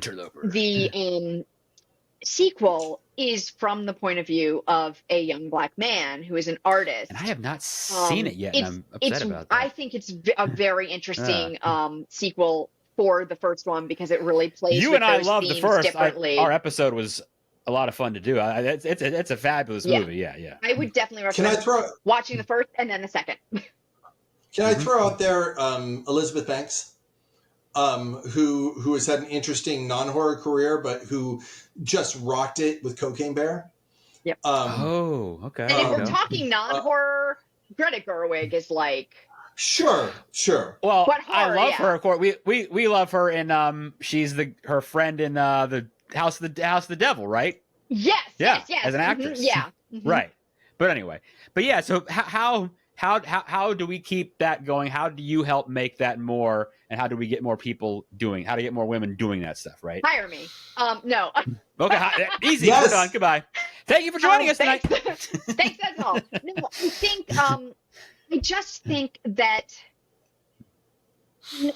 S2: sequel is from the point of view of a young black man who is an artist.
S3: And I have not seen it yet, and I'm upset about that.
S2: I think it's a very interesting sequel for the first one, because it really plays with those themes the first.
S3: Our episode was a lot of fun to do. It's a fabulous movie. Yeah.
S2: I would definitely recommend watching the first and then the second.
S1: Can I throw out there Elizabeth Banks, who has had an interesting non-horror career, but who just rocked it with Cocaine Bear?
S2: Yep.
S3: Okay.
S2: And if we're talking non-horror, Greta Gerwig is like...
S1: Sure.
S3: Well, horror, I love her. Of course, we love her in she's her friend in the House of the Devil, right?
S2: Yes.
S3: As an actress. Right. But anyway, so how do we keep that going? How do you help make that more, and how do we get more people how to get more women doing that stuff, right?
S2: Hire me. No.
S3: Okay, easy. Yes. We're done. Goodbye. Thank you for joining us tonight.
S2: Thanks, that's all. No, I think I just think that,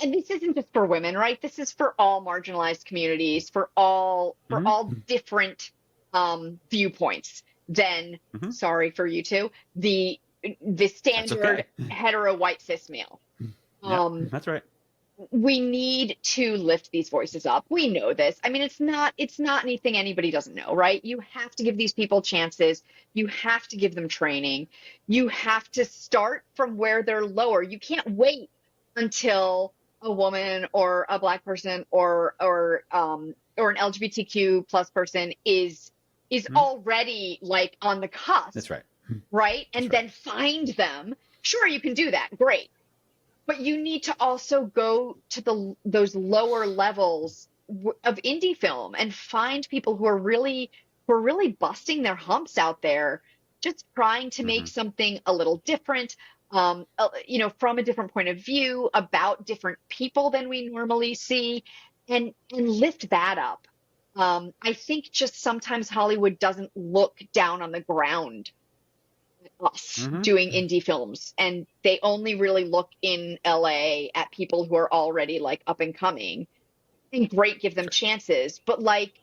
S2: and this isn't just for women, right? This is for all marginalized communities, for all different viewpoints than, sorry for you two, the standard hetero white cis male.
S3: That's right.
S2: We need to lift these voices up. We know this. I mean, it's not anything anybody doesn't know, right? You have to give these people chances. You have to give them training. You have to start from where they're lower. You can't wait until a woman or a black person or an LGBTQ plus person is already like on the cusp.
S3: That's right.
S2: Right? And then find them. Sure, you can do that. Great. But you need to also go to those lower levels of indie film and find people who are really busting their humps out there, just trying to make something a little different, from a different point of view, about different people than we normally see, and lift that up. I think just sometimes Hollywood doesn't look down on the ground us doing indie films, and they only really look in LA at people who are already like up and coming, and great, give them chances, but like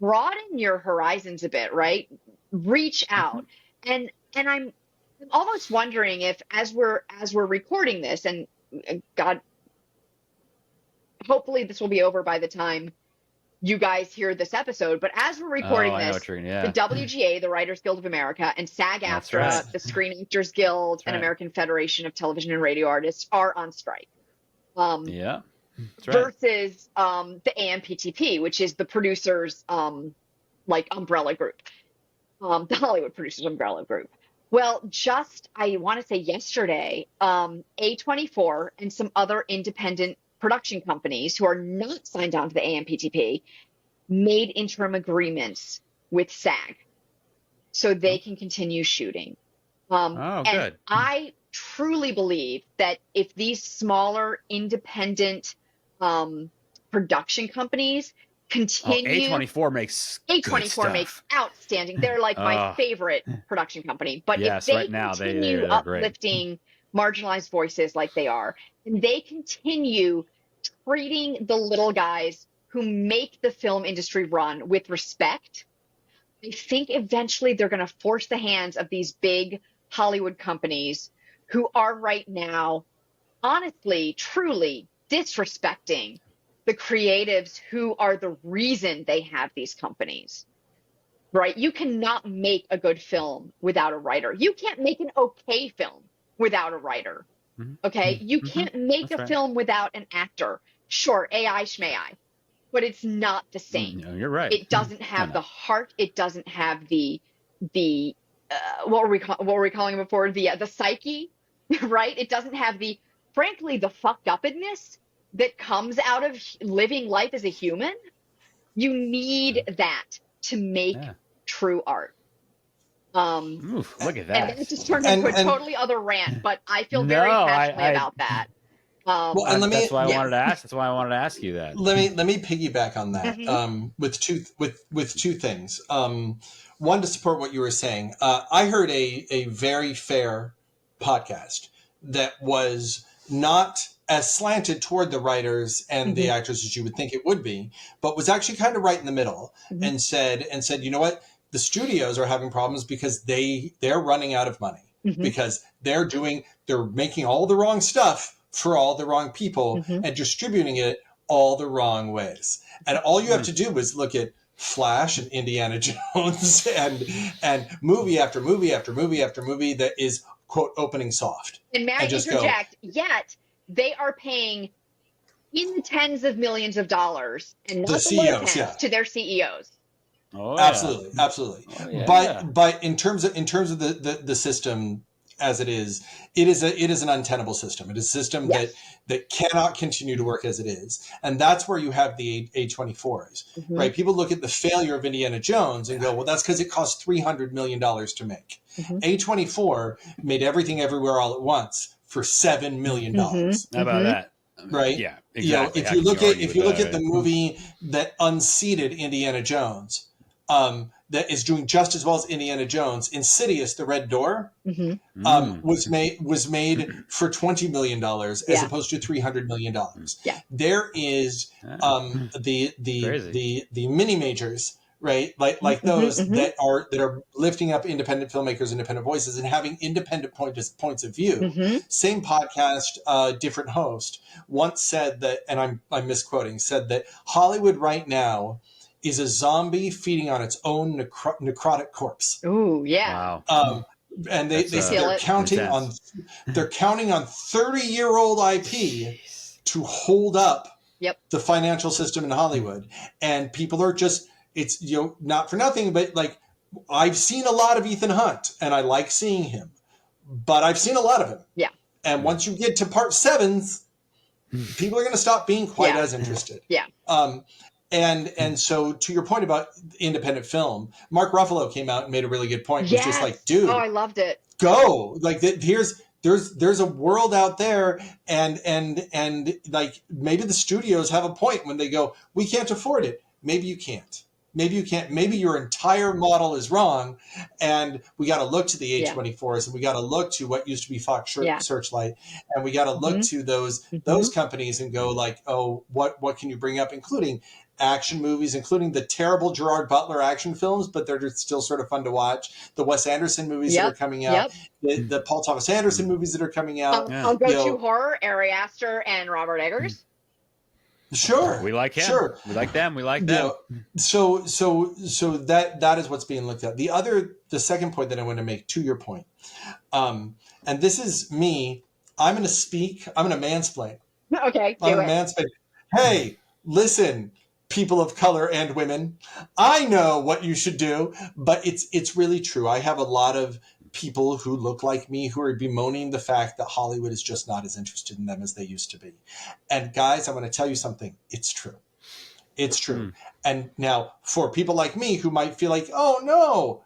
S2: broaden your horizons a bit, right? Reach out. And I'm almost wondering if as we're recording this, and God, hopefully this will be over by the time you guys hear this episode, but as we're recording this, the WGA, the Writers Guild of America, and SAG-AFTRA, the Screen Actors Guild, and American Federation of Television and Radio Artists are on strike. Versus the AMPTP, which is the producers' umbrella group, the Hollywood producers' umbrella group. Well, I want to say yesterday, A24 and some other independent production companies who are not signed on to the AMPTP made interim agreements with SAG so they can continue shooting. And
S3: Good.
S2: I truly believe that if these smaller independent production companies continue,
S3: A24 makes
S2: A24 makes outstanding. They're like my favorite production company. But if they
S3: right now
S2: continue
S3: they're
S2: uplifting marginalized voices like they are, and they continue treating the little guys who make the film industry run with respect, I think eventually they're going to force the hands of these big Hollywood companies who are right now, honestly, truly disrespecting the creatives who are the reason they have these companies, right? You cannot make a good film without a writer. You can't make an okay film without a writer. Okay. You can't make a film without an actor. Sure. AI schmai, but it's not the same.
S3: No, you're right.
S2: It doesn't have the heart. It doesn't have the what were we calling it before? The psyche, right? It doesn't have frankly, the fucked upness that comes out of living life as a human. You need that to make true art.
S3: Look at that.
S2: And that just turned into a totally other rant, but I feel very passionately about that.
S1: Well, and
S3: that's why I wanted to ask. That's why I wanted to ask you that.
S1: Let me piggyback on that with two things. One, to support what you were saying. I heard a very fair podcast that was not as slanted toward the writers and the actors as you would think it would be, but was actually kind of right in the middle and said, you know what? The studios are having problems because they're running out of money because they're making all the wrong stuff for all the wrong people and distributing it all the wrong ways. And all you have to do is look at Flash and Indiana Jones and movie after movie after movie after movie that is, quote, opening soft.
S2: And may I interject, yet they are paying in the tens of millions of dollars and not the CEOs, to their CEOs.
S1: Oh, yeah. Absolutely. Oh, yeah. But in terms of the system as it is an untenable system. It is a system that cannot continue to work as it is. And that's where you have the A24s, right? People look at the failure of Indiana Jones and go, well, that's because it cost $300 million to make. A24 made Everything Everywhere All at Once for $7 million.
S3: How about that?
S1: Right?
S3: Yeah, exactly.
S1: If you look at the movie that unseated Indiana Jones, that is doing just as well as Indiana Jones, Insidious: The Red Door, was made for $20 million as opposed to $300 million.
S2: Yeah.
S1: There is the mini majors, right? Like those that are lifting up independent filmmakers, independent voices, and having independent points of view. Same podcast, different host once said that, and I'm misquoting, said that Hollywood right now is a zombie feeding on its own necrotic corpse.
S2: Ooh, yeah.
S3: Wow.
S1: And they're counting on 30-year-old IP to hold up the financial system in Hollywood. And people are just, it's, not for nothing, but like, I've seen a lot of Ethan Hunt and I like seeing him, but I've seen a lot of him.
S2: Yeah.
S1: And once you get to part 7s, people are going to stop being quite as interested.
S2: Yeah.
S1: And so to your point about independent film, Mark Ruffalo came out and made a really good point. He was just like, dude,
S2: I loved it.
S1: Go. Like there's a world out there and like maybe the studios have a point when they go, we can't afford it. Maybe you can't. Maybe your entire model is wrong, and we got to look to the A24s, and we got to look to what used to be Fox Searchlight, and we got to look to those companies and go like, oh, what can you bring up, including action movies, including the terrible Gerard Butler action films, but they're still sort of fun to watch. The Wes Anderson movies that are coming out, the Paul Thomas Anderson movies that are coming out.
S2: I'll go to horror, Ari Aster and Robert Eggers.
S1: Sure,
S3: we like him.
S1: Sure,
S3: we like them. We like them.
S1: So that is what's being looked at. The second point that I want to make to your point, and this is me. I'm going to speak. I'm going to mansplain.
S2: Okay,
S1: I'm going to mansplain. Hey, listen, people of color and women. I know what you should do, but it's really true. I have a lot of people who look like me who are bemoaning the fact that Hollywood is just not as interested in them as they used to be. And guys, I'm going to tell you something. It's true. It's true. And now for people like me who might feel like, oh no,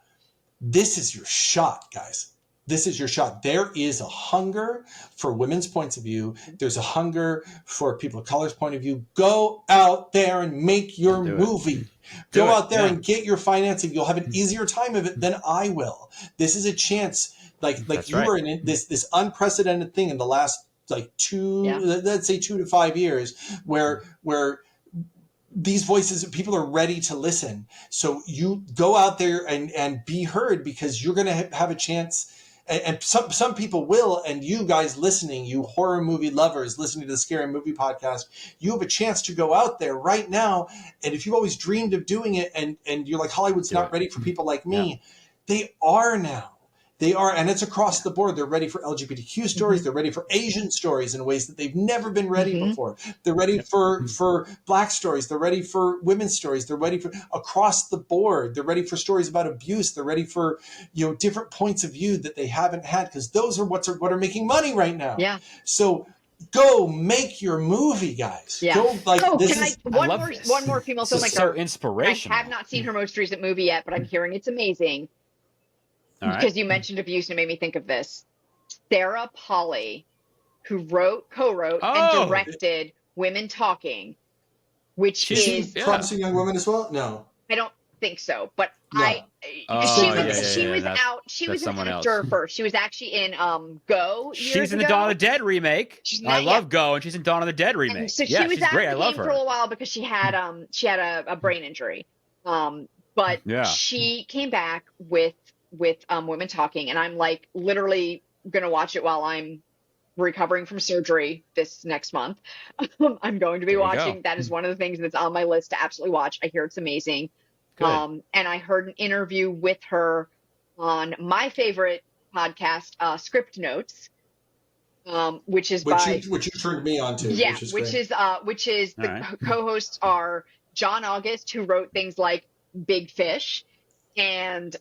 S1: this is your shot, guys. This is your shot. There is a hunger for women's points of view. There's a hunger for people of color's point of view. Go out there and make your movie. Go out there and get your financing. You'll have an easier time of it than I will. This is a chance. Like you were in this unprecedented thing in the last let's say 2 to 5 years where these voices, people are ready to listen. So you go out there and be heard, because you're going to have a chance. And some people will, and you guys listening, you horror movie lovers listening to the Scary Movie Podcast, you have a chance to go out there right now. And if you've always dreamed of doing it and you're like, Hollywood's not ready for people like me, they are now. They are, and it's across the board. They're ready for LGBTQ stories. They're ready for Asian stories in ways that they've never been ready before. They're ready for Black stories. They're ready for women's stories. They're ready for across the board. They're ready for stories about abuse. They're ready for different points of view that they haven't had, because those are what are making money right now. Yeah. So go make your movie, guys.
S2: Yeah.
S1: Go
S2: one more female filmmaker.
S3: So inspirational.
S2: I have not seen her most recent movie yet, but I'm hearing it's amazing. Because you mentioned abuse, and it made me think of this. Sarah Polley, who co-wrote and directed Women Talking, which is
S1: Promising Young Woman as well? No.
S2: I don't think so, but
S1: no.
S2: She was an actor first. She was actually in Go.
S3: She's in the Dawn of the Dead remake. I love Go, and she's in Dawn of the Dead remake.
S2: And so she was great. I love her. For a while because she had a brain injury. But she came back with Women Talking, and I'm like literally gonna watch it while I'm recovering from surgery this next month. I'm going to be watching. That is one of the things that's on my list to absolutely watch. I hear it's amazing. And I heard an interview with her on my favorite podcast, Script Notes, which you
S1: turned me on to.
S2: Yeah, which is the co-hosts are John August, who wrote things like Big Fish, and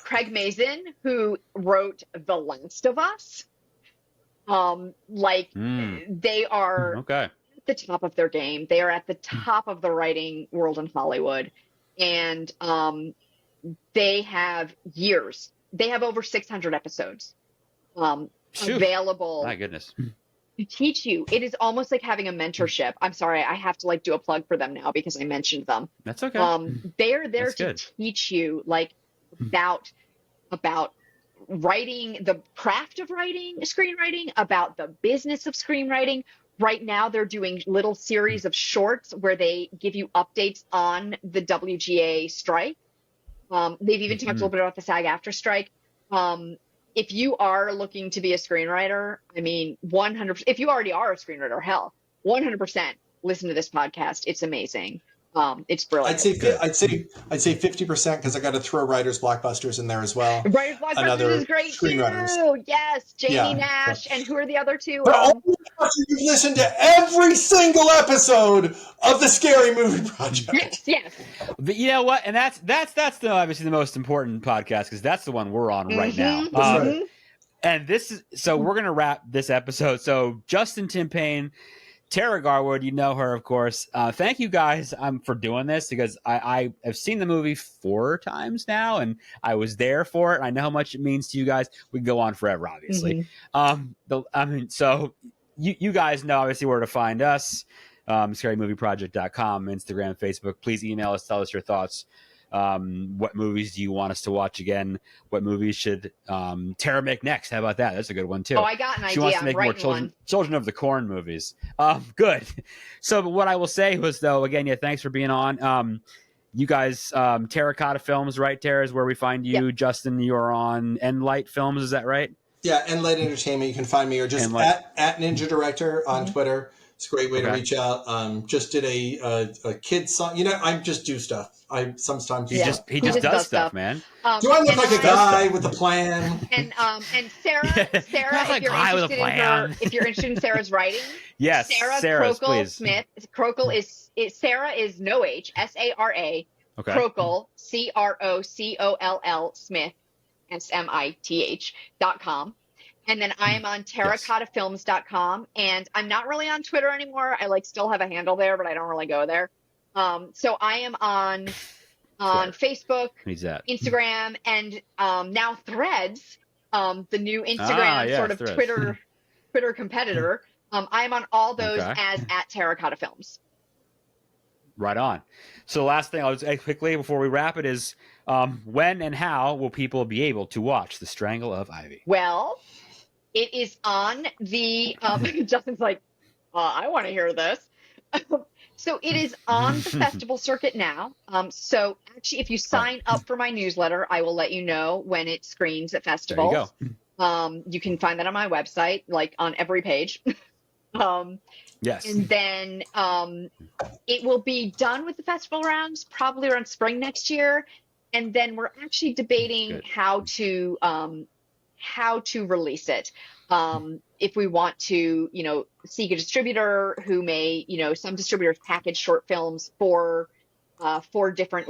S2: Craig Mazin, who wrote The Last of Us. They are at the top of their game. They are at the top of the writing world in Hollywood, and they have years. They have over 600 episodes available.
S3: My goodness.
S2: To teach you. It is almost like having a mentorship. I'm sorry, I have to do a plug for them now because I mentioned them.
S3: That's okay.
S2: They are there to teach you about writing, the craft of writing, screenwriting, about the business of screenwriting. Right now they're doing little series of shorts where they give you updates on the WGA strike. They've even talked a little bit about the SAG-AFTRA strike. If you are looking to be a screenwriter, 100%, if you already are a screenwriter, 100% listen to this podcast. It's amazing. It's brilliant.
S1: I'd say 50% because I got to throw Writers Blockbusters in there as well.
S2: Writers Blockbusters is great too. Yes, Jamie Nash, and who are the other two?
S1: But you've listened to every single episode of the Scary Movie Project.
S2: Yes.
S3: But you know what? And that's obviously the most important podcast because that's the one we're on right now. And this is so we're gonna wrap this episode. So Justin Timpane, Tara Garwood, you know her, of course. Thank you guys for doing this because I have seen the movie 4 times now, and I was there for it. I know how much it means to you guys. We can go on forever, obviously. So you guys know, obviously, where to find us. ScaryMovieProject.com, Instagram, Facebook. Please email us, tell us your thoughts. What movies do you want us to watch again? What movies should Tara make next? How about that? That's a good one too.
S2: Oh, I got an idea.
S3: She wants to make more Children of the Corn movies. Good. So what I will say was though, again, thanks for being on. You guys, Terracotta Films, right? Tara is where we find you. Yep. Justin, you're on Enlight Films, is that right?
S1: Yeah, Enlight Entertainment. You can find me or just at Ninja Director on Twitter. It's a great way to reach out. Just did a kids song. I just do stuff. I sometimes
S3: he just does stuff, man.
S1: Do I look like a guy with a plan?
S2: And Sarah, if you're interested in Sarah's writing,
S3: yes,
S2: Sarah Crocoll Smith. Sarah is no H, SARA.
S3: Okay.
S2: Crocoll, CROCOLL Smith. smith.com. And then I am on terracottafilms.com, and I'm not really on Twitter anymore. I still have a handle there, but I don't really go there. So I am on Facebook, Instagram, and now Threads, the new Instagram sort of
S3: Threads.
S2: Twitter competitor. I am on all those as at Terracotta Films.
S3: Right on. So the last thing I'll just quickly before we wrap it is, when and how will people be able to watch The Strangle of Ivy?
S2: Well, it is on the Justin's like, I want to hear this. So it is on the festival circuit now. So actually, if you sign up for my newsletter, I will let you know when it screens at festivals.
S3: There you go.
S2: You can find that on my website, on every page.
S3: Yes.
S2: And then it will be done with the festival rounds probably around spring next year. And then we're actually debating how to release it. If we want to, seek a distributor who may, some distributors package short films for different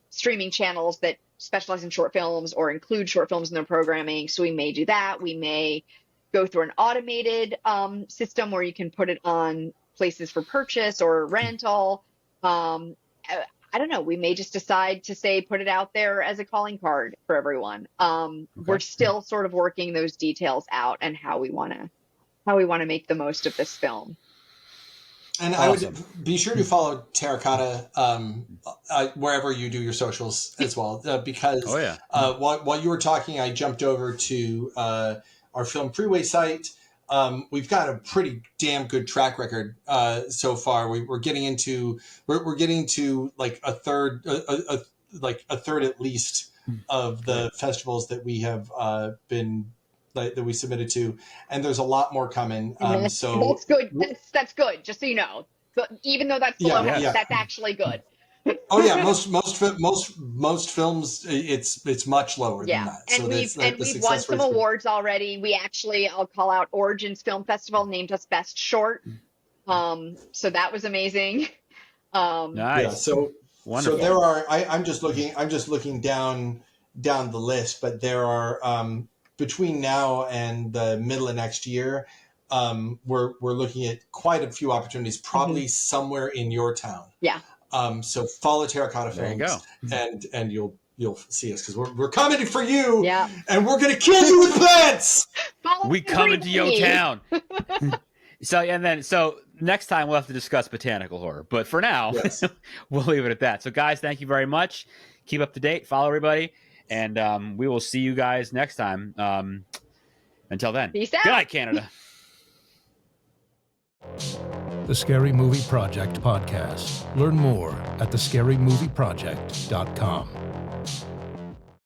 S2: streaming channels that specialize in short films or include short films in their programming. So we may do that. We may go through an automated system where you can put it on places for purchase or rental. I don't know. We may just decide to put it out there as a calling card for everyone. We're still sort of working those details out and how we want to make the most of this film.
S1: And awesome. I would be sure to follow Terracotta wherever you do your socials as well, because while you were talking, I jumped over to our Film Freeway site. We've got a pretty damn good track record so far. We're getting into a third at least of the festivals that we have that we submitted to, and there's a lot more coming. So
S2: that's good. That's good. Just so you know, but even though that's below, that's actually good.
S1: Oh yeah, most films it's much lower than that.
S2: And we've won some awards already. We actually, I'll call out Origins Film Festival named us Best Short. So that was amazing.
S3: Nice.
S1: Yeah, so
S3: wonderful.
S1: So there are. I'm just looking down the list, but there are between now and the middle of next year, we're looking at quite a few opportunities, probably somewhere in your town.
S2: Yeah.
S1: So follow Terracotta Films,
S3: there you go.
S1: and you'll see us because we're coming for you, and we're gonna kill you with plants.
S3: We coming to your town. So next time we'll have to discuss botanical horror, but for now we'll leave it at that. So guys, thank you very much. Keep up to date. Follow everybody, and we will see you guys next time. Until then,
S2: peace out.
S3: Good night, Canada.
S4: The Scary Movie Project podcast. Learn more at thescarymovieproject.com.